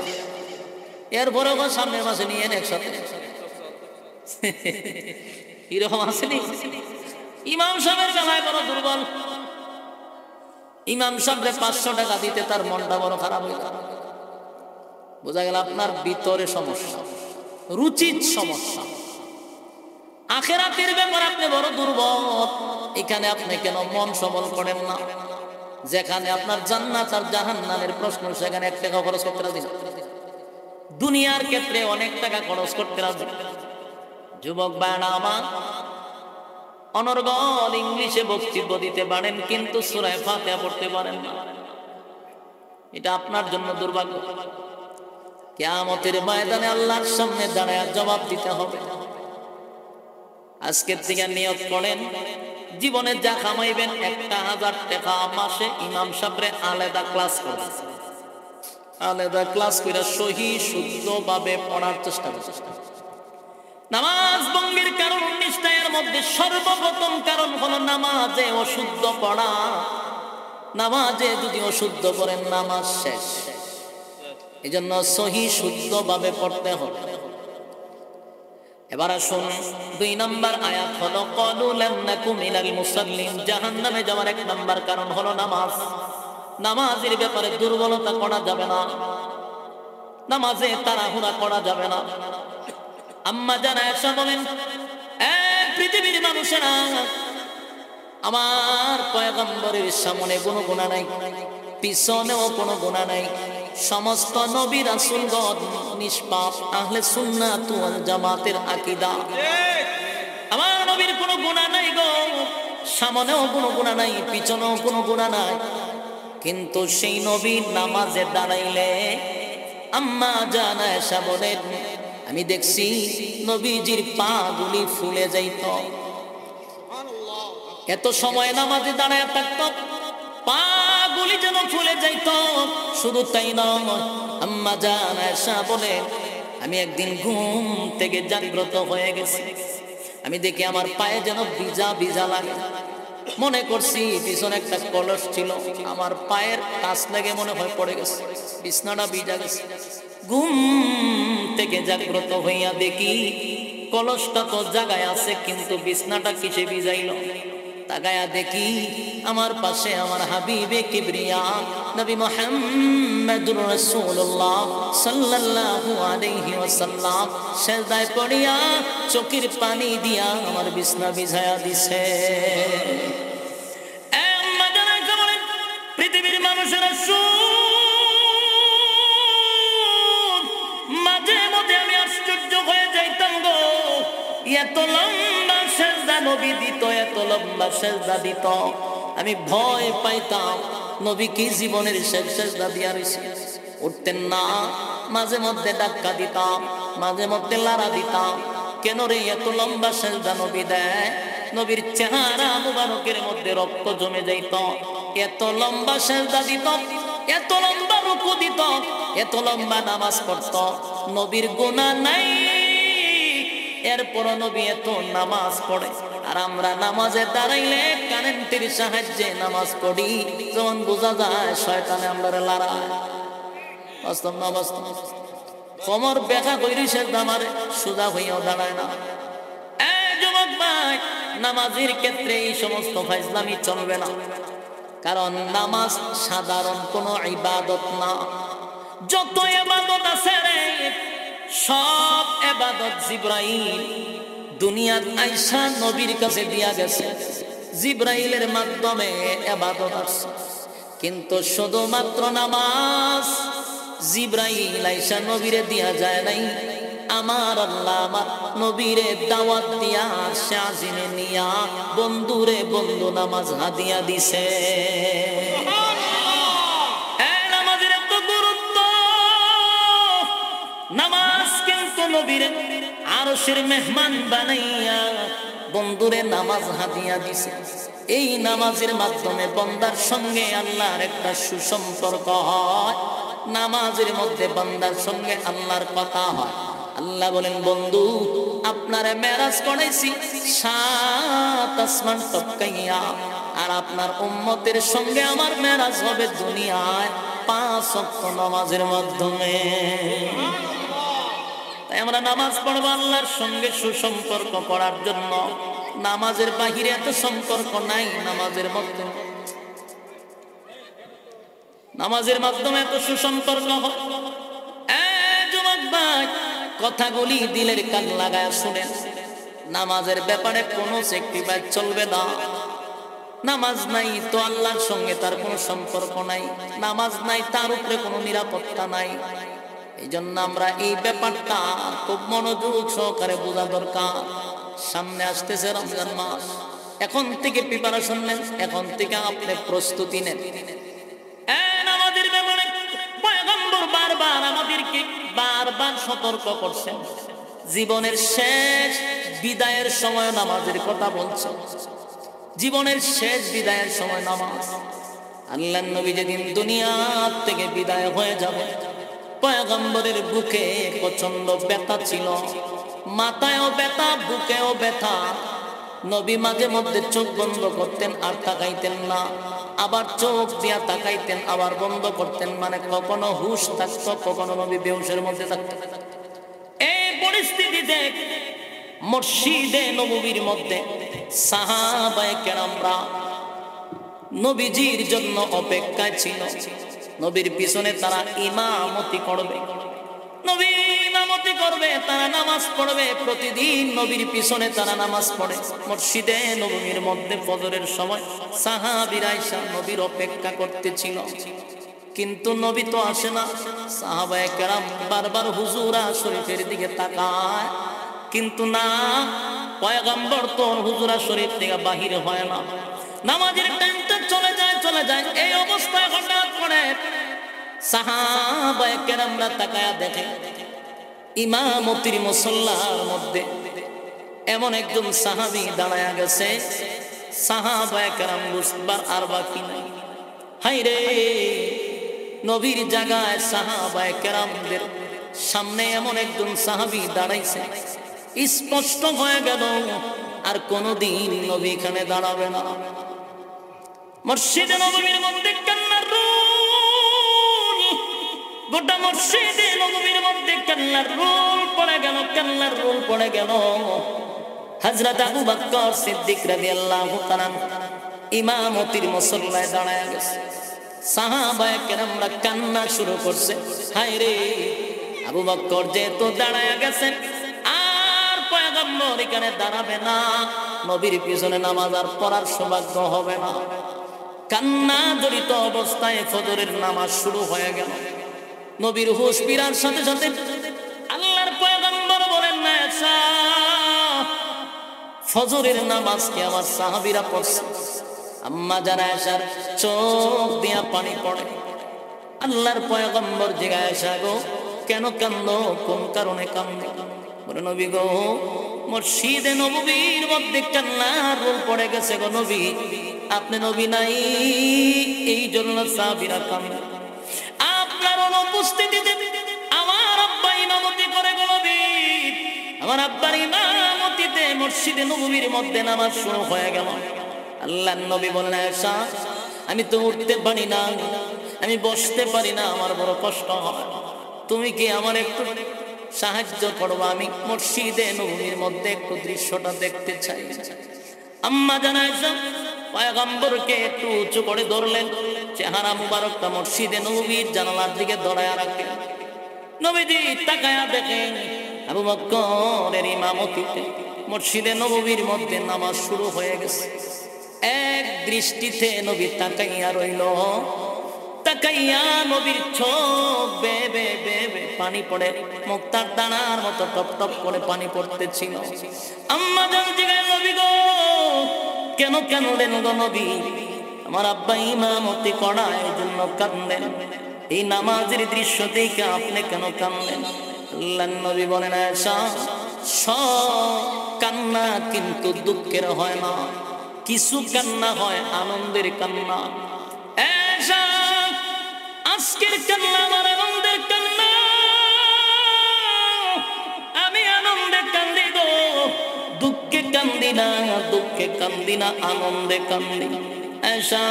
এরপরে সামনের মাসে নিয়ে একসাথে। এরকম আসেনি? ইমাম সাহেবের বেলায় বড় দুর্বল, ইমাম সাহেবরে 500 টাকা দিতে তার মনটা বড় খারাপ হয়ে যায়। বোঝা গেল আপনার ভিতরে সমস্যা, রুচির সমস্যা। আখিরাতের ব্যাপারে আপনি বড় দুর্বল। এখানে আপনি কেন মন সবল করেন না? যেখানে আপনার জান্নাত আর জাহান্নামের প্রশ্ন, সেখানে 1 টাকা খরচ করতে রাজি না। দুনিয়ার ক্ষেত্রে অনেক টাকা খরচ করতে রাজি। যুবক ভাইরা আমার, অনর্গল ইংলিশে বক্তব্য দিতে পারেন কিন্তু সূরা ফাতিহা পড়তে পারেন না, এটা আপনার জন্য দুর্ভাগ্য। কিয়ামতের ময়দানে আল্লাহর সামনে দাঁড়ায় জবাব দিতে হবে। আজকের থেকে নিয়ত করেন, জীবনে যা কামাইবেন 1,000 টাকা মাসে ইমাম সাহেবরে আলাদা ক্লাস করবেন, আলাদা ক্লাস করে সহি শুদ্ধভাবে পড়ার চেষ্টা করবেন। নামাজ ভঙ্গের কারণ 19টা, এর মধ্যে সর্বপ্রথম কারণ হলো নামাজে অশুদ্ধ পড়া। নামাজে যদি অশুদ্ধ পড়েন নামাজ শেষ। এই জন্য সহি শুদ্ধভাবে পড়তে হবে। এবার আসুন 2 নম্বর আয়াত হলো ক্বালু লাম নাকু মিনাল মুসাল্লিন। জাহান্নামে যাওয়ার 1 নম্বর কারণ হলো নামাজ। নামাজের ব্যাপারে দুর্বলতা করা যাবে না, নামাজে তাড়াহুড়া করা যাবে না। আম্মা জান আয়েশা বলেন, পৃথিবীর মানুষেরা, আমার পয়গম্বরের সামনে কোনো গুনাহ নাই, পিছনেও কোনো গুনাহ নাই, সমস্ত নবী রাসূলগণ নিষ্পাপ, আহলে সুন্নাত ওয়াল জামাতের আকীদা। আমার নবীর কোনো গুনাহ নাই গো, সামনেও কোনো গুনাহ নাই, পিছনেও কোনো গুনাহ নাই। কিন্তু সেই নবী নামাজে দাঁড়াইলে আম্মা জান আয়েশা বলেন, আমি দেখছি নবীজির পা গুলি ফুলে যাইত। এত সময় নামাজে দাঁড়ায় থাকতো, পা গুলি যেন ফুলে যাইত। শুধু তাই নয়, আম্মা জান আয়েশা বলেন, আমি একদিন ঘুম থেকে জাগ্রত হয়ে গেছি, আমি দেখি আমার পায়ে যেন ভিজা ভিজা লাগে। মনে করছি পিছনে একটা কলস ছিল, আমার পায়ের কাছ লেগে মনে হয় পড়ে গেছে, বিছনাটা ভিজা গেছে। ঘুম থেকে জাগ্রত হইয়া দেখি কলসটা তো জায়গায় আছে, কিন্তু বিছনাটা কিসে ভিজাইল? তাকায়া দেখি আমার পাশে আমার হাবিবে কিবরিয়া নবী মুহাম্মদুর রাসূলুল্লাহ সাল্লাল্লাহু আলাইহি ওয়াসাল্লাম সিজদায় পড়িয়া চোখের পানি দিয়া আমার বিছনা ভিজায়া দিছে। পৃথিবীর মানুষেরা মাঝে মধ্যে আমি আশ্চর্য হয়ে যাইতাম গো, এত লম্বা সেজদা নবী দিত, এত লম্বা সেজদা দিত, আমি ভয় পাইতাম নবী কি জীবনের শেষ সেজদা দিয়া রইছে, উঠতেন না। মাঝে মধ্যে ধাক্কা দিতাম, মাঝে মধ্যে লাড়া দিতাম। কেন রে এত লম্বা সেজদা নবী দেয়? নবীর চেহারা মুবারকের মধ্যে রক্ত জমে যাইত, এত লম্বা সেজদা দিত, এত লম্বা রুকু দিত, এত লম্বা নামাজ পড়ত। নবীর গুনাহ নাই, এরপর নবী এত নামাজ পড়ে। আর আমরা নামাজে দাঁড়াইলে কারেন্টের সাহায্যে নামাজ পড়ি, যখন বোঝা যায় শয়তানে আমরা লড়ায়। বাস্তব না বাস্তব? কোমর ব্যথা কইরি সেজদা মারে, সোজা হইয়াও দাঁড়ায় না। যুবক ভাই, নামাজের ক্ষেত্রে এই সমস্ত ফাইজলামি চলবে না, কারণ নামাজ সাধারণ কোনো ইবাদত না। যত ইবাদত আছে রে সব ইবাদত জিবরাইল দুনিয়ার আয়েশা নবীর কাছে দিয়া গেছে, জিবরাইলের মাধ্যমে ইবাদত আছে। কিন্তু শুধুমাত্র নামাজ জিবরাইল আয়েশা নবীরে দিয়া যায় নাই। আমার আল্লাহ আমার নবীরে দাওয়াত দিয়া শাজিনে নিয়া বন্ধুরে বন্ধু নামাজ হাদিয়া দিছে। নামাজের এত গুরুত্ব, নামাজ কিন্তু নবীরে আরশের মেহমান বানাইয়া বন্ধুরে নামাজ হাদিয়া দিছে। এই নামাজের মাধ্যমে বান্দার সঙ্গে আল্লাহর একটা সুসম্পর্ক হয়। নামাজের মধ্যে বান্দার সঙ্গে আল্লাহর কথা হয়। আল্লাহ বলেন, বন্ধু আপনারে মেরাজ করাইছি 7 আসমান টপকাইয়া, আর আপনার উম্মতের সঙ্গে আমার মেরাজ হবে দুনিয়ায় 5 ওয়াক্ত নামাজের মাধ্যমে। তাই আমরা নামাজ পড়বো আল্লাহর সঙ্গে সুসম্পর্ক করার জন্য। নামাজের বাহিরে এত সম্পর্ক নাই, নামাজের মধ্যে নামাজের মাধ্যমে এত সুসম্পর্ক হয়। যুবক ভাই, কথাগুলি দিলের কান লাগায় শুনেন। নামাজের ব্যাপারে কোনো সেক্রিফাইস চলবে না। নামাজ নাই তো আল্লাহর সঙ্গে তার কোনো সম্পর্ক নাই, নামাজ নাই তার উপরে কোনো নিরাপত্তা নাই। এই জন্য আমরা এই ব্যাপারটা খুব মনোযোগ সহকারে বোঝা দরকার। সামনে আসতেছে রমজান মাস, এখন থেকে প্রিপারেশন নেন, এখন থেকে আপনি প্রস্তুতি নেন। নামাজের ব্যাপারে পয়গম্বর বারবার আমাদেরকে বারবার সতর্ক করছেন। জীবনের শেষ বিদায়ের সময় নামাজের কথা বলছেন। জীবনের শেষ বিদায়ের সময় নামাজ। আল্লাহর নবী যেদিন দুনিয়া থেকে বিদায় হয়ে যাবে, পয়গম্বরের বুকে প্রচন্ড ব্যথা ছিল, মাথায়ও ব্যথা, বুকেও ব্যথা। নবী মাঝে মধ্যে চোখ বন্ধ করতেন আর তাকাইতেন না, আবার চোখ দিয়া তাকাইতেন আবার বন্ধ করতেন। মানে কখনো হুশ থাকতো, কখনো নবী বেহুশের মধ্যে থাকতেন। এই পরিস্থিতিতে মসজিদে নববীর মধ্যে সাহাবায়ে কেরামরা নবীজির জন্য অপেক্ষায় ছিল। নবীর পিছনে তারা ইমামতি করবে, নবী ইমামতি করবে, তারা নামাজ পড়বে। প্রতিদিন নবীর পিছনে তারা নামাজ পড়ে। মসজিদে নববীর মধ্যে ফজরের সময় সাহাবীরা আয়েশা নবীর অপেক্ষা করতেছিল, কিন্তু নবী তো আসে না। সাহাবায়ে কেরাম বারবার হুজুরা শরীফের দিকে তাকায়, কিন্তু না, পয়গম্বর তো হুজুরা শরীফ থেকে বাহির হয় না। নামাজের টাইমটা চলে যায়। এই অবস্থায় হঠাৎ করে সাহাবায়ে কেরামরা তাকায়া দেখে ইমামতির মুসল্লার মধ্যে এমন একজন সাহাবী দাঁড়ায়া গেছে। সাহাবায়ে কেরাম বুঝবার আর বাকি নাই। হায়রে, নবীর জায়গায় সাহাবায়ে কেরামদের সামনে এমন একজন সাহাবী দাঁড়াইছে। স্পষ্ট হয়ে গেল আর কোনদিন নবী এখানে দাঁড়াবে না। মসজিদে নববীর মধ্যে কান্নার রোল, গোটা মসজিদে নববীর মধ্যে কান্নার রোল পড়ে গেল। হযরত আবু বকর সিদ্দিক রাদিয়াল্লাহু তাআলা ইমামতির মুসল্লায় দাঁড়ায় গেছে। সাহাবায়ে কেরামরা কান্না শুরু করছে। হায় রে, আবু বকর যেহেতু দাঁড়ায় গেছেন, আর পয়গম্বর এখানে দাঁড়াবে না, নবীর পিছনে নামাজ আর পড়ার সৌভাগ্য হবে না। কান্না জড়িত অবস্থায় ফজরের নামাজ শুরু হয়ে গেল। নবীর হুঁশ ফিরার সাথে সাথে আল্লাহর পয়গম্বর বলেন, না আয়েশা, ফজরের নামাজ কি আমার সাহাবীরা পড়ছে? আম্মা জান আয়েশার চোখ দিয়া পানি পড়ে। আল্লাহর পয়গম্বর জিজ্ঞাসা, আয়েশা গো, কেন কান্দো? কোন কারণে কান্দো? বলে, নবী গো, মসজিদে নববীর মধ্যে কান্নার রোল পড়ে গেছে গো নবী, আপনি নবী নাই, এই জন্য সাহাবীরা কান্দে। আপনার অনুপস্থিতিতে আমার আব্বা ইমামতি করে গো নবী, আমার আব্বার ইমামতিতে মসজিদে নববীর মধ্যে নামাজ শুরু হয়ে গেল। আল্লাহর নবী বললেন, আয়েশা, আমি তো উঠতে পারি না, আমি বসতে পারি না, আমার বড় কষ্ট হয়, তুমি কি আমার একটু সাহায্য করবো? আমি মসজিদে নববীর মধ্যে একটু দৃশ্যটা দেখতে চাই। আম্মা জান আয়েশা পয়গম্বরকে একটু উঁচু করে ধরলেন, চেহারা মুবারকটা মসজিদে নববীর জানালার দিকে ধরায় রাখলেন। নবীজি তাকায়া দেখেন আবু বকরের ইমামতিতে মসজিদে নববীর মধ্যে নামাজ শুরু হয়ে গেছে। এক দৃষ্টিতে নবী তাকাইয়া রইল, তাকাইয়া নবীর চোখ বেয়ে বেয়ে বেয়ে বেয়ে পানি পড়ে, মুক্তার দানার মতো টপ টপ করে পানি পড়তেছিল। আম্মা জান জিজ্ঞাসা, নবী গো কেন কাঁদেন গো নবী? আমার আব্বা ইমামতি করায় এই জন্য কাঁদেন। এই নামাজের দৃশ্য দেখে আপনি কেন কাঁদেন? আল্লাহর নবী বলেন, আয়েশা সব কান্না কিন্তু দুঃখের হয় না, কিছু কান্না হয় আনন্দের কান্না। আয়েশা আজকের কান্না আমার আনন্দের কান্না, আমি আনন্দে কান্দি গো, দুঃখে কান্দি না, দুঃখে কান্দি না, আনন্দে কান্দি। আয়েশা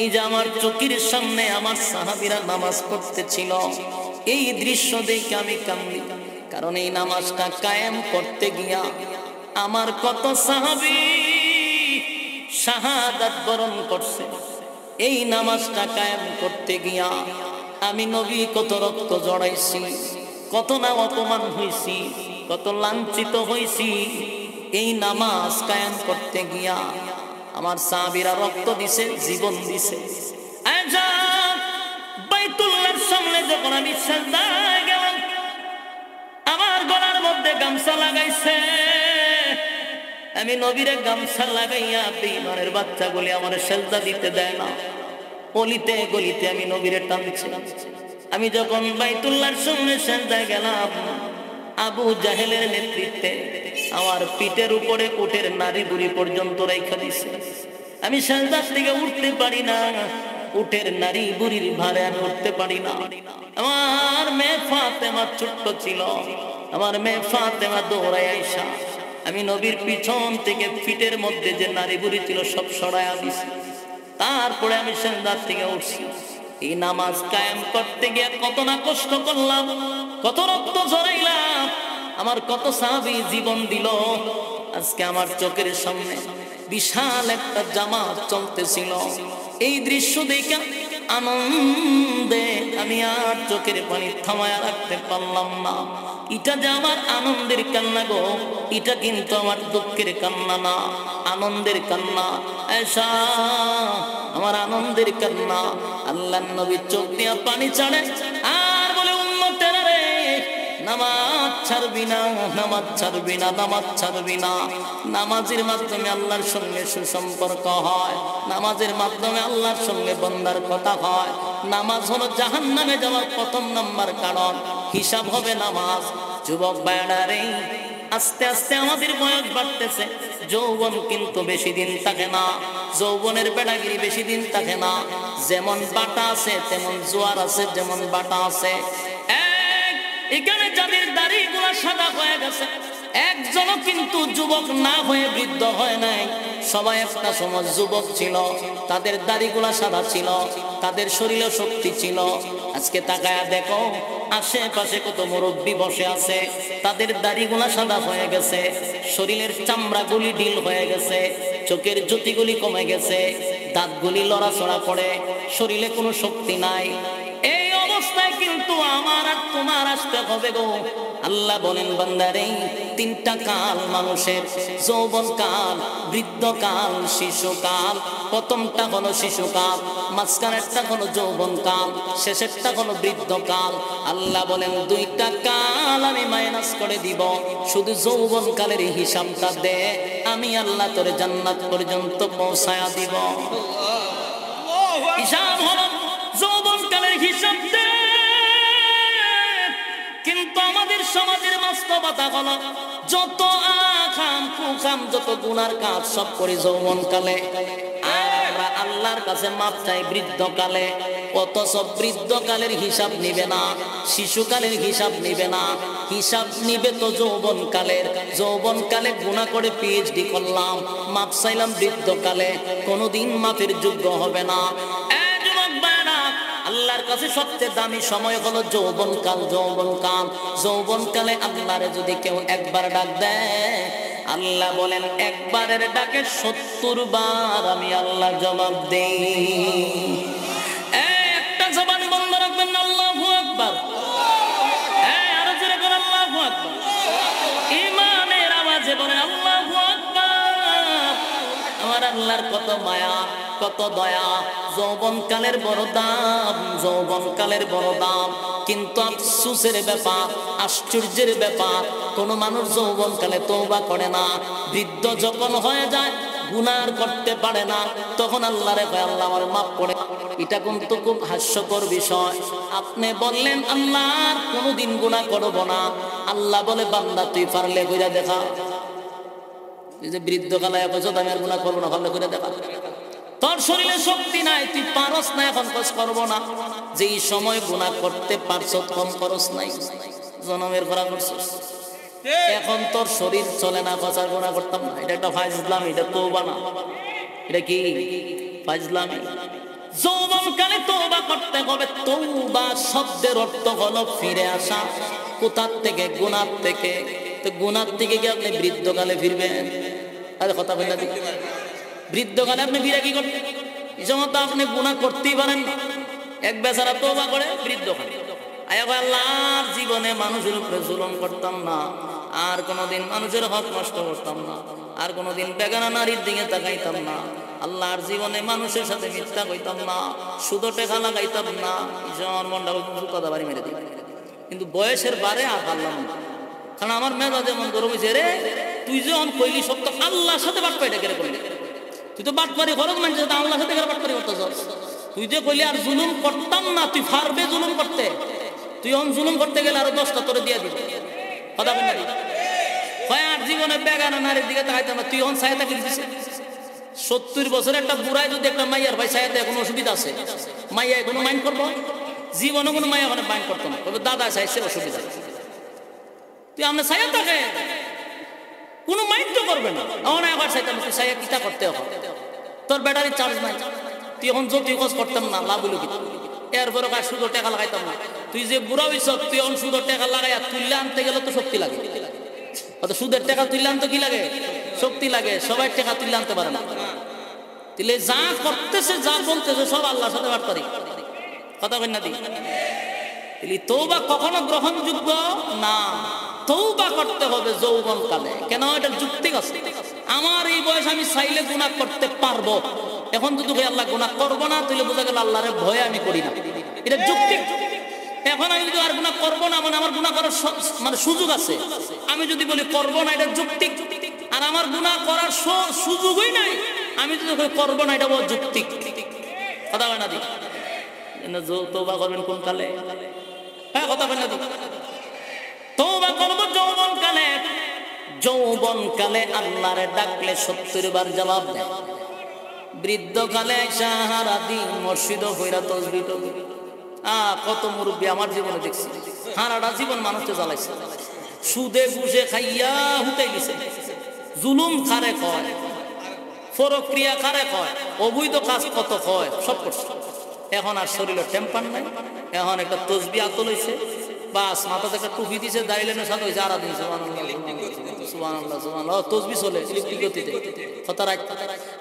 এই যে আমার চোখের সামনে আমার সাহাবীরা নামাজ পড়তেছিল, এই দৃশ্য দেখে আমি কান্দি, কারণ এই নামাজটা কায়েম করতে গিয়া আমার কত সাহাবী শাহাদাত বরণ করছে। এই নামাজটা কায়েম করতে গিয়া আমি নবী কত রক্ত জড়াইছি, কত না অপমান হইছি, কত লাঞ্ছিত হইছি। এই নামাজ কায়েম করতে গিয়া আমার সাহাবীরা রক্ত দিছে, জীবন দিছে। আয়েশা বাইতুল্লাহর সামনে যখন আমি সিজদায় গেলাম, আমার গলার মধ্যে গামছা লাগাইছে, আমি নবীরে গামছা লাগাইয়া বেঈমানের বাচ্চাগুলি আমার সিজদা দিতে দেয় না, অলিতে গলিতে আমি নবীরে টানছি। আমি যখন বাইতুল্লাহর সামনে সিজদায় গেলাম, আবু জাহেলের নেতৃত্বে আমার পিঠের উপরে উটের নারী বুড়ি পর্যন্ত রেখা দিছে। আমি সিজদার থেকে উঠতে পারি না, উটের নারী বুড়ির ভারে আমি উঠতে পারি না। আমার মেয়ে ফাতেমা ছোট্ট ছিল, আমার মেয়ে ফাতেমা দৌড়ায় আইসা আমি নবীর পিছন থেকে পিঠের মধ্যে যে নারী বুড়ি ছিল সব সরাইয়া দিছি। তারপরে আমি সিজদার থেকে উঠছি। এই নামাজ কায়েম করতে গিয়ে কত না কষ্ট করলাম, কত রক্ত ঝরাইলাম, আমার কত সাহাবী জীবন দিল। আজকে আমার চোখের সামনে বিশাল একটা জামাত চলতেছিল, এই দৃশ্য দেখে আনন্দে আমি আর চোখের পানি থামায়া রাখতে পারলাম না। এটা যে আমার আনন্দের কান্না গো, এটা কিন্তু আমার দুঃখের কান্না না, আনন্দের কান্না। আয়েশা আমার আনন্দের কান্না। আল্লাহর নবী চোখ দিয়া পানি ছাড়ে আর বলে, উম্মতেরা রে, নামাজ ছাড়বি না, নামাজ ছাড়বি না, নামাজ ছাড়বি না। নামাজের মাধ্যমে আল্লাহর সঙ্গে সুসম্পর্ক হয়, নামাজের মাধ্যমে আল্লাহর সঙ্গে বান্দার কথা হয়। নামাজ হলো জাহান্নামে যাওয়ার প্রথম নাম্বার কারণ, হিসাব হবে নামাজ। যুবক ভাইরা রে, আস্তে আস্তে আমাদের বয়স বাড়তেছে, যৌবন কিন্তু বেশি দিন থাকে না, যৌবনের বেড়াগিরি বেশি দিন থাকে না। যেমন বাটা আছে তেমন জোয়ার আছে, যেমন বাটা আছে। এখানে যাদের দাড়িগুলো সাদা হয়ে গেছে, একজনও কিন্তু যুবক না হয়ে বৃদ্ধ হয় নাই। সবাই একটা সময় যুবক ছিল, তাদের দাড়িগুলা সাদা ছিল, তাদের শরীরে শক্তি ছিল। আজকে তাকায়া দেখো আশেপাশে কত মুরব্বী বসে আছে, তাদের দাড়িগুলা সাদা হয়ে গেছে, শরীরের চামড়াগুলি ঢিল হয়ে গেছে, চোখের জ্যোতিগুলি কমে গেছে, দাঁতগুলি লড়াচড়া করে, শরীরে কোনো শক্তি নাই। এই অবস্থায় কিন্তু আমার আর তোমার আসতে হবে গো। আল্লাহ বলেন, বান্দারে, তিনটা কাল মানুষের, যৌবন কাল, বৃদ্ধকাল, শিশুকাল। প্রথমটা হলো শিশুকাল, মাঝখানেরটা হলো যৌবন কাল, শেষেরটা হলো বৃদ্ধকাল। আল্লাহ বলেন, দুইটা কাল আমি মাইনাস করে দিব, শুধু যৌবন কালের হিসাবটা দে, আমি আল্লাহ তোরে জান্নাত পর্যন্ত পৌঁছায়া দিব। হিসাব হলো যৌবন কালের হিসাব দে। কিন্তু আমাদের সমাজের বাস্তবতা হলো, যত আখাম কুখাম, যত গুনার কাজ সব করি যৌবন কালে, আর আমরা আল্লাহর কাছে মাপ চাই বৃদ্ধকালে। অথচ বৃদ্ধকালের হিসাব নিবে না, শিশুকালের হিসাব নিবে না, হিসাব নিবে তো যৌবন কালের। যৌবন কালে গুনাহ করে পিএইচডি করলাম, মাপ চাইলাম বৃদ্ধকালে, কোনোদিন মাপের যোগ্য হবে না। আল্লাহর কাছে সবচেয়ে দামি সময় হলো যৌবন কাল। যৌবন কাল, যৌবন কালে আল্লাহরে যদি কেউ একবার ডাক দেয়, আল্লাহ বলেন একবারের ডাকে 70 বার আমি আল্লাহ জবাব দেই। একটা জবান বন্ধ রাখবেন না, আল্লাহু আকবার। আল্লাহর কত মায়া, কত দয়া। যৌবনকালের বড় দাম, যৌবনকালের বড় দাম। কিন্তু আফসোসের ব্যাপার, আশ্চর্যের ব্যাপার, কোন মানুষ যৌবনকালে তওবা করে না। বৃদ্ধ যখন হয়ে যায়, গুনাহ করতে পারে না, তখন আল্লাহরে কয় আল্লাহ আমার মাফ করে। এটা কিন্তু খুব হাস্যকর বিষয়। আপনি বললেন আল্লাহ আর কোনোদিন গুনাহ করব না, আল্লাহ বলে বান্দা তুই পারলে কইরা দেখা। এই যে বৃদ্ধ কালায় কইছো আমি আর গুনাহ করব না, পারলে কইরা দেখা। তোর শরীরে শক্তি নাই, তুই পারস না, এখন কস করব না। যেই সময় গুনাহ করতে পারছো কম করস নাই, জনমের করা করছস। এখন তোর শরীর চলে না, কসার গুনাহ করতাম না, এটা একটা ফাইজলামি, এটা তওবা না। এটা কি ফাইজলামি? যৌবনকালে তওবা করতে হবে। তওবা শব্দের অর্থ হলো ফিরে আসা। কোথা থেকে? গুনাহ থেকে। তো গুনাহ থেকে কি আপনি বৃদ্ধকালে ফিরবেন? আরে কথা বললা দি, বৃদ্ধকালে আপনি ফিরে কি করতে? এই সময় তো আপনি গুনাহ করতেই পারেন না। এক বেচারা তওবা করে বৃদ্ধকালে, আল্লাহর জীবনে মানুষের উপরে জুলুম করতাম না, আর কোনোদিন মানুষের হক নষ্ট করতাম না, আর কোনোদিন বেগানা নারীর দিকে তাকাইতাম না, আল্লাহর জীবনে মানুষের সাথে মিথ্যা কইতাম না, সুদো টেকা লাগাইতাম না। আমার মনটা কথা বাড়ি মেরে দিই। কিন্তু বয়সের বারে আর পারলাম না, কারণ আমার মেধা যেমন গরম হয়েছে। রে তুই যখন কইলি সব তো আল্লাহর সাথে বাটপাইটা কেড়ে করলি, তুই তো বাটপারি খরচ মানছিস, আল্লাহর সাথে কেড়ে বাটপারি করতে চাস। তুই যে কইলি আর জুলুম করতাম না, তুই পারবে জুলুম করতে। তুই অন জুলুম করতে গেলে আরো 10টা তোরে দিয়ে দিবি। কথা বল না, আর জীবনে বেগানা নারীর দিকে তাকাইতাম না, তুই অন ছায়া থাকি দিছিস। 70 বছরের একটা বুড়াই যদি একটা মাইয়ার ভাই ছায়াতে কোনো অসুবিধা আছে, মাইয়া কোনো মাইন্ড করবো? জীবনে কোনো মাইয়া ওখানে মাইন্ড করতো না, তবে দাদা চাইছে অসুবিধা। তুই আমরা ছায়া থাকে কোনো মাইন্ড তো করবে না। আমার একবার চাইতাম তুই ছায়া কিতা করতে হবে, তোর ব্যাটারি চার্জ নাই, তুই এখন যদি খোঁজ করতাম না, লাভ হইল কি? এরপরে কাজ সুদর টাকা লাগাইতাম না। তুই যে বুড়া হইছ, তুই এখন সুদর টাকা লাগাইয়া তুললে আনতে গেলে তো শক্তি লাগে। সুদের টাকা তুললে আনতে কি লাগে? শক্তি লাগে। সবাই টাকা তুললে আনতে পারে না। তুলে যা করতেছে, যা বলতেছে সব আল্লাহর সাথে বাটপারি। কথা কই না দি? তওবা কখনো গ্রহণযোগ্য না। তওবা করতে হবে যৌবনকালে। কেন? এটা যুক্তি আছে। আমার এই বয়স আমি চাইলে গুনাহ করতে পারবো, এখন যদি আল্লাহ গুনাহ করবো না, তাহলে বোঝা গেল আল্লাহরে ভয়ে আমি করি না। এটা যুক্তি। এখন আমি যদি আর গুনাহ করবো না, মানে আমার গুনাহ করার মানে সুযোগ আছে, আমি যদি বলি করবো না, এটা যুক্তি। আর আমার গুনাহ করার সুযোগই নাই, আমি যদি করবো না, এটা যুক্তি। কথা বলে না দি? তওবা করবেন কোন কালে? হ্যাঁ, কথা বলে না দি? তওবা করব যৌবনকালে। যৌবনকালে আল্লাহরে ডাকলে 70 বার জবাব দেয়। বৃদ্ধকালে সাহারা দিন মসজিদ হইরা তসবিহ টসবিহ। কত মুরব্বী আমার জীবনে দেখছি, সারাটা জীবন মানুষকে জ্বালাইছে, সুদে ঘুষে খাইয়া হুতাই দিছে। জুলুম কারে কয়, পরক্রিয়া কারে কয়, অবৈধ কাজ কত কয়, সব করছে। এখন আর শরীরে টেম্পার নাই, এখন একটা তসবিহ আতল হইছে, বাস মাথাতে একটা টুপি দিছে, দাঁড়িয়ে সাথে হয়েছে আরাদিন সুবহানাল্লাহ সুবহানাল্লাহ। তসবিহ চলে ইলেকট্রিক গতিতে,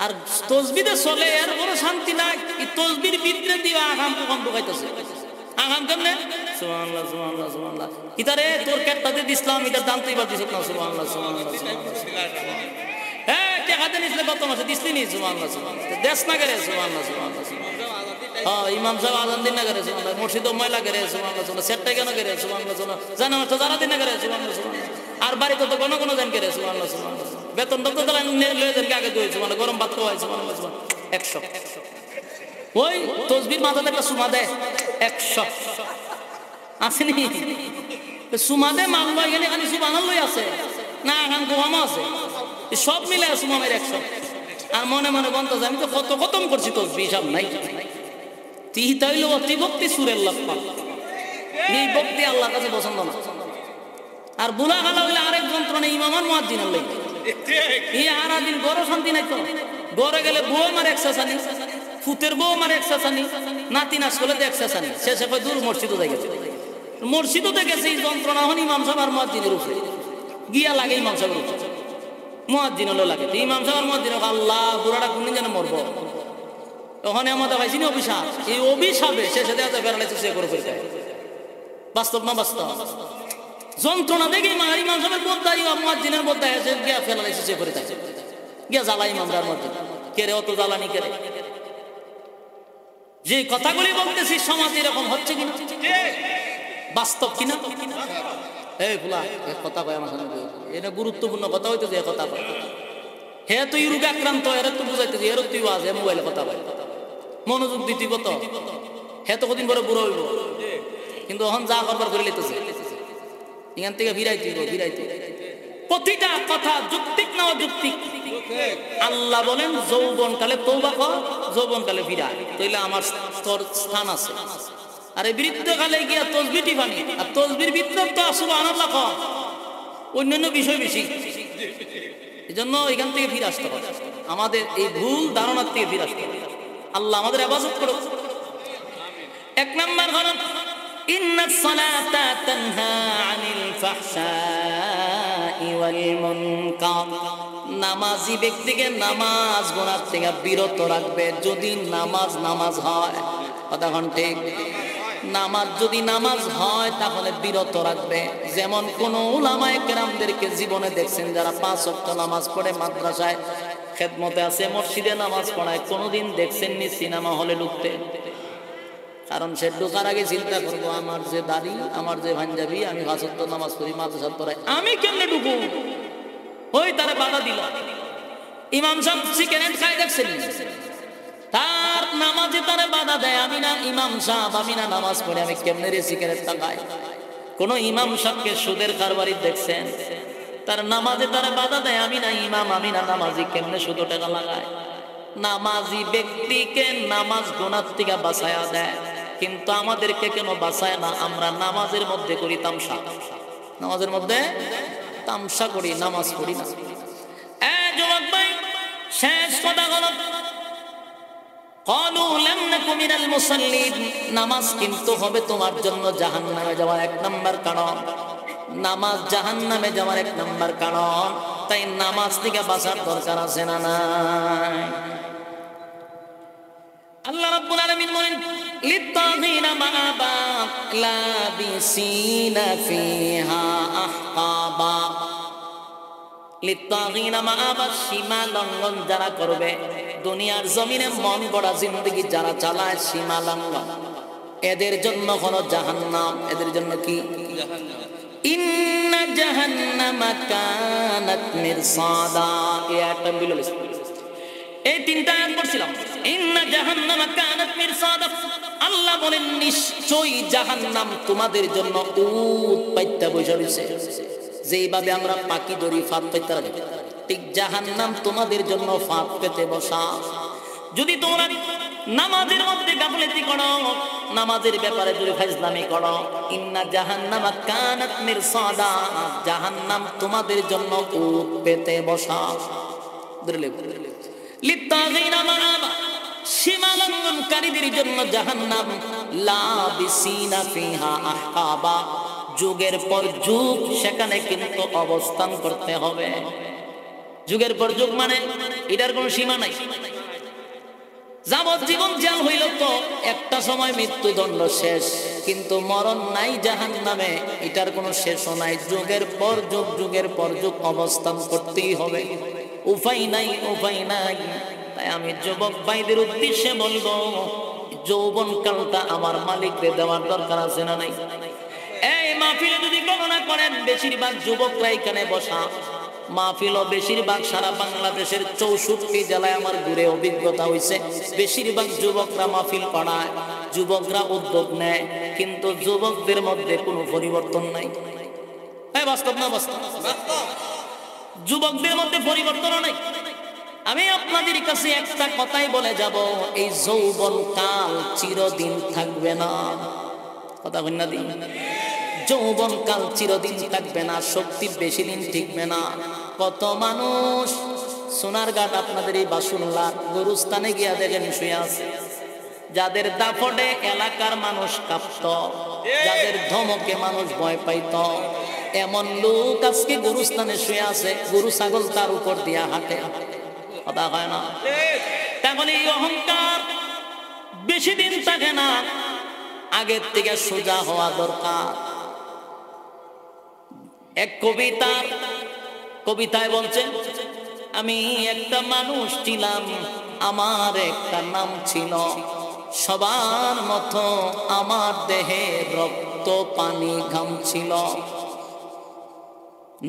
আর তসবিহে চলে, এর বড় শান্তি নাই। এই তসবির ভিতরে দিয়ে আগাম কম ঢুকাইতেছে। আগাম কেমনে? সুবহানাল্লাহ সুবহানাল্লাহ সুবহানাল্লাহ। কিতারে তোর কেটটাতে দিছিলাম, এটার দাম তো এবার দিছ না। সুবহানাল্লাহ সুবহানাল্লাহ সুবহানাল্লাহ। হ্যাঁ, টাকাতে নিছিলে গত মাসে দিছলি নি? সুবহানাল্লাহ সুবহানাল্লাহ। দেশ না করে সুবহানাল্লাহ সুবহানাল্লাহ। হ্যাঁ, ইমাম সাহেব আজান দিন না করে সুবহানাল্লাহ, মসজিদ ময়লা করে সুবহানাল্লাহ সুবহানাল্লাহ, সেটটা কেন করে সুবহানাল্লাহ সুবহানাল্লাহ, জানা মাত্র যারা দিন না করে সুবহানাল্লাহ সুবহানাল্লাহ। আর বাড়িতে তো কোনো জান করে সুবহানাল্লাহ সুবহানাল্লাহ। বেতনটা তো তারা লয়ে যান আগে দিয়ে সুবহানাল্লাহ, গরম ভাত খাওয়াই সুবহানাল্লাহ সুবহানাল্লাহ। 100 ওই তসবির মাথাতে একটা সুমা দেয় 100 আসেনি? সুমা দে মাল লয় গেলে খালি সুবহানাল্লাহ আছে না, এখন গোহামা আছে, সব মিলে সুমা মেরে 100। আর মনে মনে বলতো আমি তো কত খতম করছি তসবিহ, হিসাব নাই। তিহিতা হইল অতিভক্তি সুরের লক্ষণ। এই ভক্তি আল্লাহর কাছে পছন্দ না। আর বুলা খালা হইলে আরেক যন্ত্রণা, ইমামার মুয়াজ্জিনের লাগে। এই সারা দিন গড় শান্তি নাই তো। গড়ে গেলে বউ মারে একসাসানি, ফুতের বউ মারে একসাসানি, নাতি নাচ করলে তো একসাসানি, শেষে কয় দূর মসজিদও দেখেছে। মসজিদও দেখেছে এই যন্ত্রণা। এখন ইমাম সাহেব আর মুয়াজ্জিনের উপরে গিয়া লাগে, ইমাম সাহেবের উপরে মুয়াজ্জিন হলো লাগে। ইমাম সাহেব আর মুয়াজ্জিন, আল্লাহ বুড়াটা কোনদিন যেন মরবো। ওখানে আমাদের পাইছি না অভিশাপ। এই অভিশাপে শেষে দেখা যায় বেড়ালাইছে সে করে ফেলতে। বাস্তব না বাস্তব? যন্ত্রণা দেখে ইমাম সাহেবের বোধ মুয়াজ্জিনের বোধ গিয়া ফেলাইছে সে করে থাকে, গিয়া জ্বালা ইমামরার মধ্যে। কেরে অত জ্বালানি কেরে? যে কথাগুলি বলতেছি সমাজ এরকম হচ্ছে কিনা, বাস্তব কিনা? এই ফুলা কথা কয় আমার সামনে, এটা গুরুত্বপূর্ণ কথা হইতেছে। কথা কয় হে তুই রোগে আক্রান্ত, এর তো বুঝাইতেছি, এর তুই আজ মোবাইলে কথা কয়, মনোযোগ দিতে কত। হে তো কদিন পরে বুড়ো হইব, কিন্তু এখন যা করবার করে লিতেছে, এখান থেকে ফিরাইতে প্রতিটা কথা যুক্তিক না অযৌক্তিক। আল্লাহ বলেন যৌবন কালে তওবা কর, যৌবন কালে ফিরা, তাইলে আমার তোর স্থান আছে। আর এই বৃদ্ধ কালে গিয়া তসবিটি বানি, আর তসবির ভিতরে তো সুবহানাল্লাহ কর, অন্যান্য বিষয় বেশি। এই জন্য এখান থেকে ফিরে আসতে হবে, আমাদের এই ভুল ধারণার থেকে ফিরে আসতে হবে। আল্লাহ আমাদের হেফাজত করুক। এক নম্বর হলো ইন্নাস সালাতা তানহা আনিল ফাহশাই ওয়াল মুনকার। নামাজি ব্যক্তিকে নামাজ গুনাহ থেকে বিরত রাখবে যদি নামাজ হয়। কথা কোন ঠিক? নামাজ যদি নামাজ হয় তাহলে বিরত রাখবে। যেমন কোন উলামায়ে কেরামদেরকে জীবনে দেখছেন যারা 5 ওয়াক্ত নামাজ পড়ে মাদ্রাসায় খেদমতে আছে, মসজিদে নামাজ পড়ায়, কোনোদিন দেখছেননি সিনেমা হলে ঢুকতে? কারণ সে ঢোকার আগে চিন্তা করবো আমার যে দাড়ি, আমার যে পাঞ্জাবি, আমি 5 ওয়াক্ত নামাজ পড়ি, মাদ্রাসা পড়াই, আমি কেমনে ঢুকবো? ওই তারা বাধা দিল। ইমাম সাহেব সিগারেট খায় দেখছেন, তার নামাজে তারা বাধা দেয়, আমি না ইমাম সাহেব, আমি না নামাজ পড়ে, আমি কেমনে রে সিগারেটটা খাই? কোন ইমাম সাহেবকে সুদের কারবারি দেখছেন, তার নামাজে তারা বাধা দেয়, আমি না ইমাম, আমি না নামাজি, কেমনে সুদ টাকা লাগায়? নামাজি ব্যক্তিকে নামাজ গুনাহ থেকে বাঁচায়া দেয়, কিন্তু আমাদেরকে কেন বাঁচায় না? আমরা নামাজের মধ্যে করি তামসা, নামাজের মধ্যে তামসা করি, নামাজ পড়ি না। যুবক ভাই, শেষ কথা হলো ক্বালু লাম নাকু মিনাল মুসাল্লিন। নামাজ কিন্তু হবে তোমার জন্য জাহান্নামে যাওয়ার 1 নাম্বার কারণ। নামাজ জাহান্নামে যাওয়ার 1 নাম্বার কারণ। তাই নামাজ থেকে বাঁচার দরকার আছে না নাই? আল্লাহ রাব্বুল আলামিন বলেন লিত্তাগিনা মাআবা লাবিসিনা ফিহা আহকাবা। লিত্তাগিনা মাআবা, সীমা লঙ্ঘন যারা করবে, দুনিয়ার জমিনে মন গড়া জিন্দেগি যারা চালায়, সীমা লঙ্ঘন, এদের জন্য হলো জাহান্নাম। এদের জন্য কি? ইন্না জাহান্নামা কানাত মিরসাদা। এই 3টা আয়াত পড়ছিলাম। ইন্না জাহান্নামা কানাত মিরসাদা, আল্লাহ বলেন নিশ্চয়ই জাহান্নাম তোমাদের জন্য উট পাইত্যা বসে রয়েছে। যেইভাবে আমরা পাখি ধরি ফাঁদ পাইতে রাখি, ঠিক জাহান্নাম তোমাদের জন্য ফাঁদ পেতে বসা। যদি তোমরা নামাজের মধ্যে গাফলতি করো, নামাজের ব্যাপারে যদি ফাজলামি করো, ইন্না জাহান্নামা কানাত মিরসাদা, জাহান্নাম তোমাদের জন্য উট পেতে বসা। লিত্তাগিনা মাআবা, সীমা লঙ্ঘনকারীদের জন্য জাহান্নাম। লাবিসিনা ফিহা আহকাবা, যুগের পর যুগ সেখানে কিন্তু অবস্থান করতে হবে। যুগের পর যুগ মানে এটার কোনো সীমা নাই। যাবজ্জীবন জেল হইল তো একটা সময় মৃত্যুদণ্ড শেষ, কিন্তু মরণ নাই জাহান্নামে, এটার কোনো শেষও নাই। যুগের পর যুগ, যুগের পর যুগ অবস্থান করতেই হবে, উপায় নাই, উপায় নাই। তাই আমি যুবক ভাইদের উদ্দেশ্যে বলবো, যৌবন কালটা আমার মালিককে দেওয়ার দরকার আছে না নাই? এই মাহফিলে যদি গণনা করেন, বেশিরভাগ যুবকরা এখানে বসা, মাহফিল বেশিরভাগ সারা বাংলাদেশের 64 জেলায় আমার ঘুরে অভিজ্ঞতা হয়েছে, বেশিরভাগ যুবকরা মাহফিল পড়ায়, যুবকরা উদ্যোগ নেয়, কিন্তু যুবকদের মধ্যে কোনো পরিবর্তন নাই। বাস্তব না বাস্তব? যুবকদের মধ্যে পরিবর্তন নাই। আমি আপনাদের কাছে একটা কথাই বলে যাব, এই যৌবন কাল চিরদিন থাকবে না। কথা বল না দিন, যৌবন কাল চিরদিন থাকবে না, শক্তি বেশি দিন টিকবে না। কত মানুষ সোনারঘাট, আপনাদের এই বাসুল্লাহ গরুস্থানে গিয়া দেখেন শুয়ে আছে, যাদের দাপটে এলাকার মানুষ কাঁপত, যাদের ধমকে মানুষ ভয় পাইত, এমন লোক আজকে গরুস্থানে শুয়ে আছে, গরু ছাগল তার উপর দিয়া হাঁটে। কথা হয় না? তাহলে এই অহংকার বেশি দিন থাকে না, আগের থেকে সোজা হওয়া দরকার। এক কবিতায় বলছেন, আমি একটা মানুষ ছিলাম, আমার একটা নাম ছিল, সবার মতো আমার দেহে রক্ত পানি ঘাম ছিল।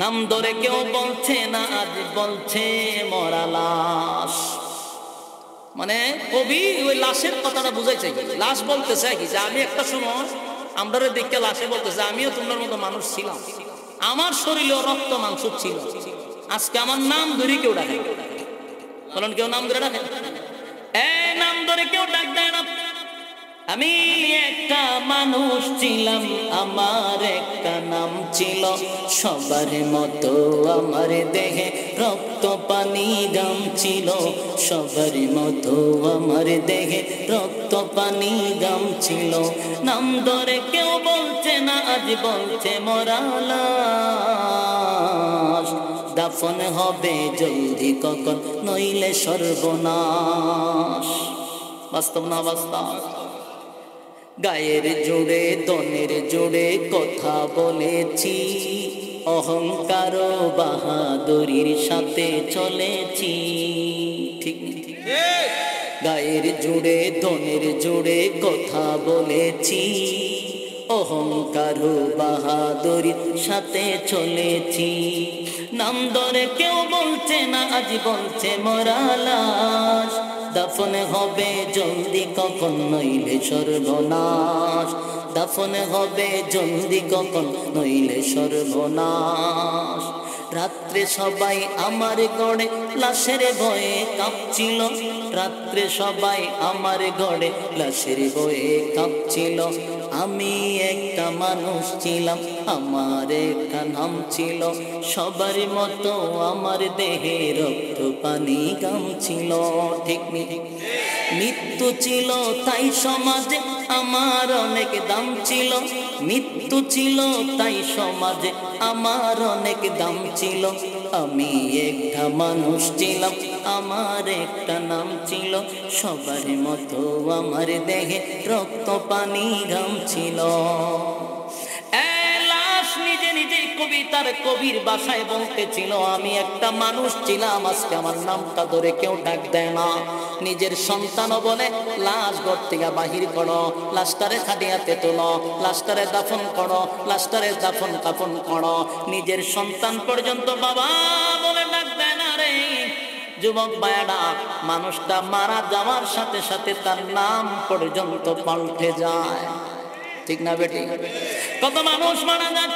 নাম ধরে কেউ বলছে না, আজ বলছে মরা লাশ। মানে কবি ওই লাশের কথাটা বুঝাইছে কি, লাশ বলতেছে কি যে আমি একটা সময় আমরা দেখে লাশে বলতেছে আমিও তোমার মতো মানুষ ছিলাম, আমার শরীরেও রক্ত মাংস ছিল, আজকে আমার নাম ধরে কেউ ডাকে। বলেন কেউ নাম ধরে ডাকে? এই নাম ধরে কেউ ডাক দেয় না। আমি একটা মানুষ ছিলাম, আমার একটা নাম ছিল, সবার মতো আমার দেহে রক্ত পানি গাম ছিল, সবার মতো আমার দেহে রক্ত পানি গাম ছিল। নাম ধরে কেউ বলছে না, আজ বলছে মরা লাশ। দাফন হবে জলদি কখন, নইলে সর্বনাশ। বাস্তব না বাস্তব? গায়ের জোড়ে দনের জোড়ে কথা বলেছি, অহংকার বাহাদুরির সাথে চলেছি। ঠিক গায়ের জোড়ে দনের জোড়ে কথা বলেছি, অহংকার বাহাদুরির সাথে চলেছি। নাম ধরে কেউ বলছে না, আজ বলছে মরা লাশ। দাফন হবে জলদি কখন, নইলে সর্বনাশ। দাফন হবে জলদি কখন, নইলে সর্বনাশ। রাত্রে সবাই আমার গড়ে লাশের ভয়ে কাঁপছিল, রাত্রে সবাই আমার গড়ে লাশের ভয়ে কাঁপছিল। আমি একটা মানুষ ছিলাম, আমার একটা নাম ছিল, সবার মতো আমার দেহে রক্ত পানি গাম ছিল। ঠিক নেই? মৃত্যু ছিল তাই সমাজে আমার অনেক দাম ছিল, মৃত্যু ছিল তাই সমাজে আমার অনেক দাম ছিল। আমি একটা মানুষ ছিলাম, আমার একটা নাম ছিল, সবার মতো আমার দেহে রক্ত পানি ঘাম ছিল। নিজে নিজে কবিতার কবির ভাষায় বলতেছিল আমি একটা মানুষ ছিলাম, আজকে আমার নামটা ধরে কেউ ডাক দেয় না। নিজের সন্তানও বলে লাশ ঘর থেকে বাহির করো, লাশটারে খাটিয়াতে তোলো, লাশটারে দাফন করো, লাশটারে দাফন কাফন করো। নিজের সন্তান পর্যন্ত বাবা বলে ডাক দেয় না রে। যুবক ভাইয়েরা, মানুষটা মারা যাওয়ার সাথে সাথে তার নাম পর্যন্ত পাল্টে যায়। ঠিক না বেটি? কত মানুষ মারা যায়।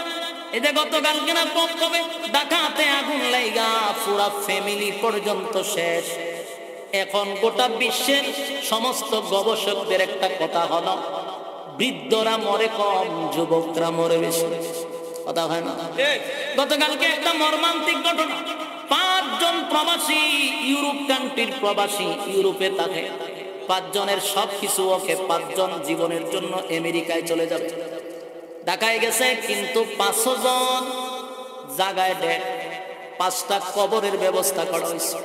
এই যে গতকালকে না কবে ঢাকাতে আগুন লাইগা পুরা ফ্যামিলি পর্যন্ত শেষ। এখন গোটা বিশ্বের সমস্ত গবেষকদের একটা কথা হলো, বৃদ্ধরা মরে কম, যুবকরা মরে বেশি। কথা হয় না? গতকালকে একটা মর্মান্তিক ঘটনা, 5 জন প্রবাসী, ইউরোপ কান্ট্রির প্রবাসী, ইউরোপে থাকে। 5 জনের সব কিছু ওকে, 5 জন জীবনের জন্য আমেরিকায় চলে যাবে। ঢাকায় গেছে, কিন্তু 500 জন জায়গায় ডেট, 5টা কবরের ব্যবস্থা করা হয়েছে।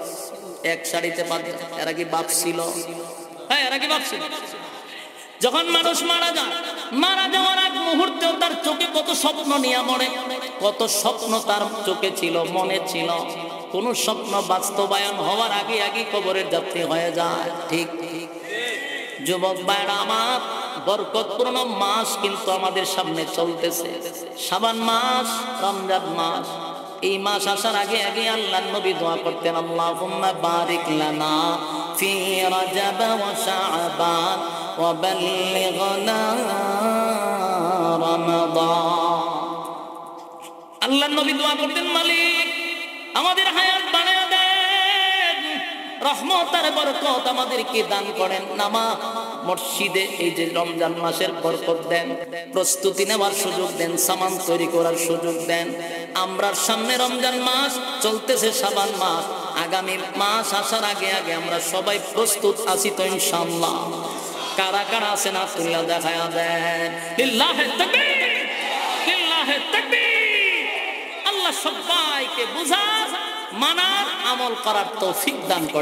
এক সারিতে 5 জন। এরা কি বাপ ছিল? হ্যাঁ, এরা কি বাপ ছিল? যখন মানুষ মারা যায়, মারা যাওয়ার এক মুহূর্তেও তার চোখে কত স্বপ্ন নিয়ে মরে, কত স্বপ্ন তার চোখে ছিল, মনে ছিল। কোন স্বপ্ন বাস্তবায়ন হওয়ার আগে আগে কবরের যাত্রী হয়ে যায়। ঠিক? যুবক ভাইরা আমার, বরকতপূর্ণ মাস কিন্তু আমাদের সামনে চলতেছে। শাবান মাস, রমজান মাস। এই মাস আসার আগে আগে আল্লাহর নবী দোয়া করতেন, আল্লাহুম্মা বারিক লানা ফি রাজাব ওয়া শাবান ওয়া বাল্লিগনা রমাদান। আল্লাহর নবী দোয়া করতেন, মালিক আমাদের হায়াত বাড়ায়া দেন, রহমত আর বরকত আমাদেরকে দান করেন। নামাজ মসজিদে এই যে রমজান মাসের বরকত দেন, প্রস্তুতি নেওয়ার সুযোগ দেন, সামান তৈরি করার সুযোগ দেন। আমরার সামনে রমজান মাস চলতেছে, শাবান মাস, আগামী মাস আসার আগে আগে আমরা সবাই প্রস্তুত আছি তো ইনশাআল্লাহ? কারা কারা আছেন আল্লাহ দেখায়া দেন। লিল্লাহি তাকবীর, লিল্লাহি তাকবীর। আল্লাহ সবাইকে বুঝার, মানার, আমল করার তৌফিক দান করেন।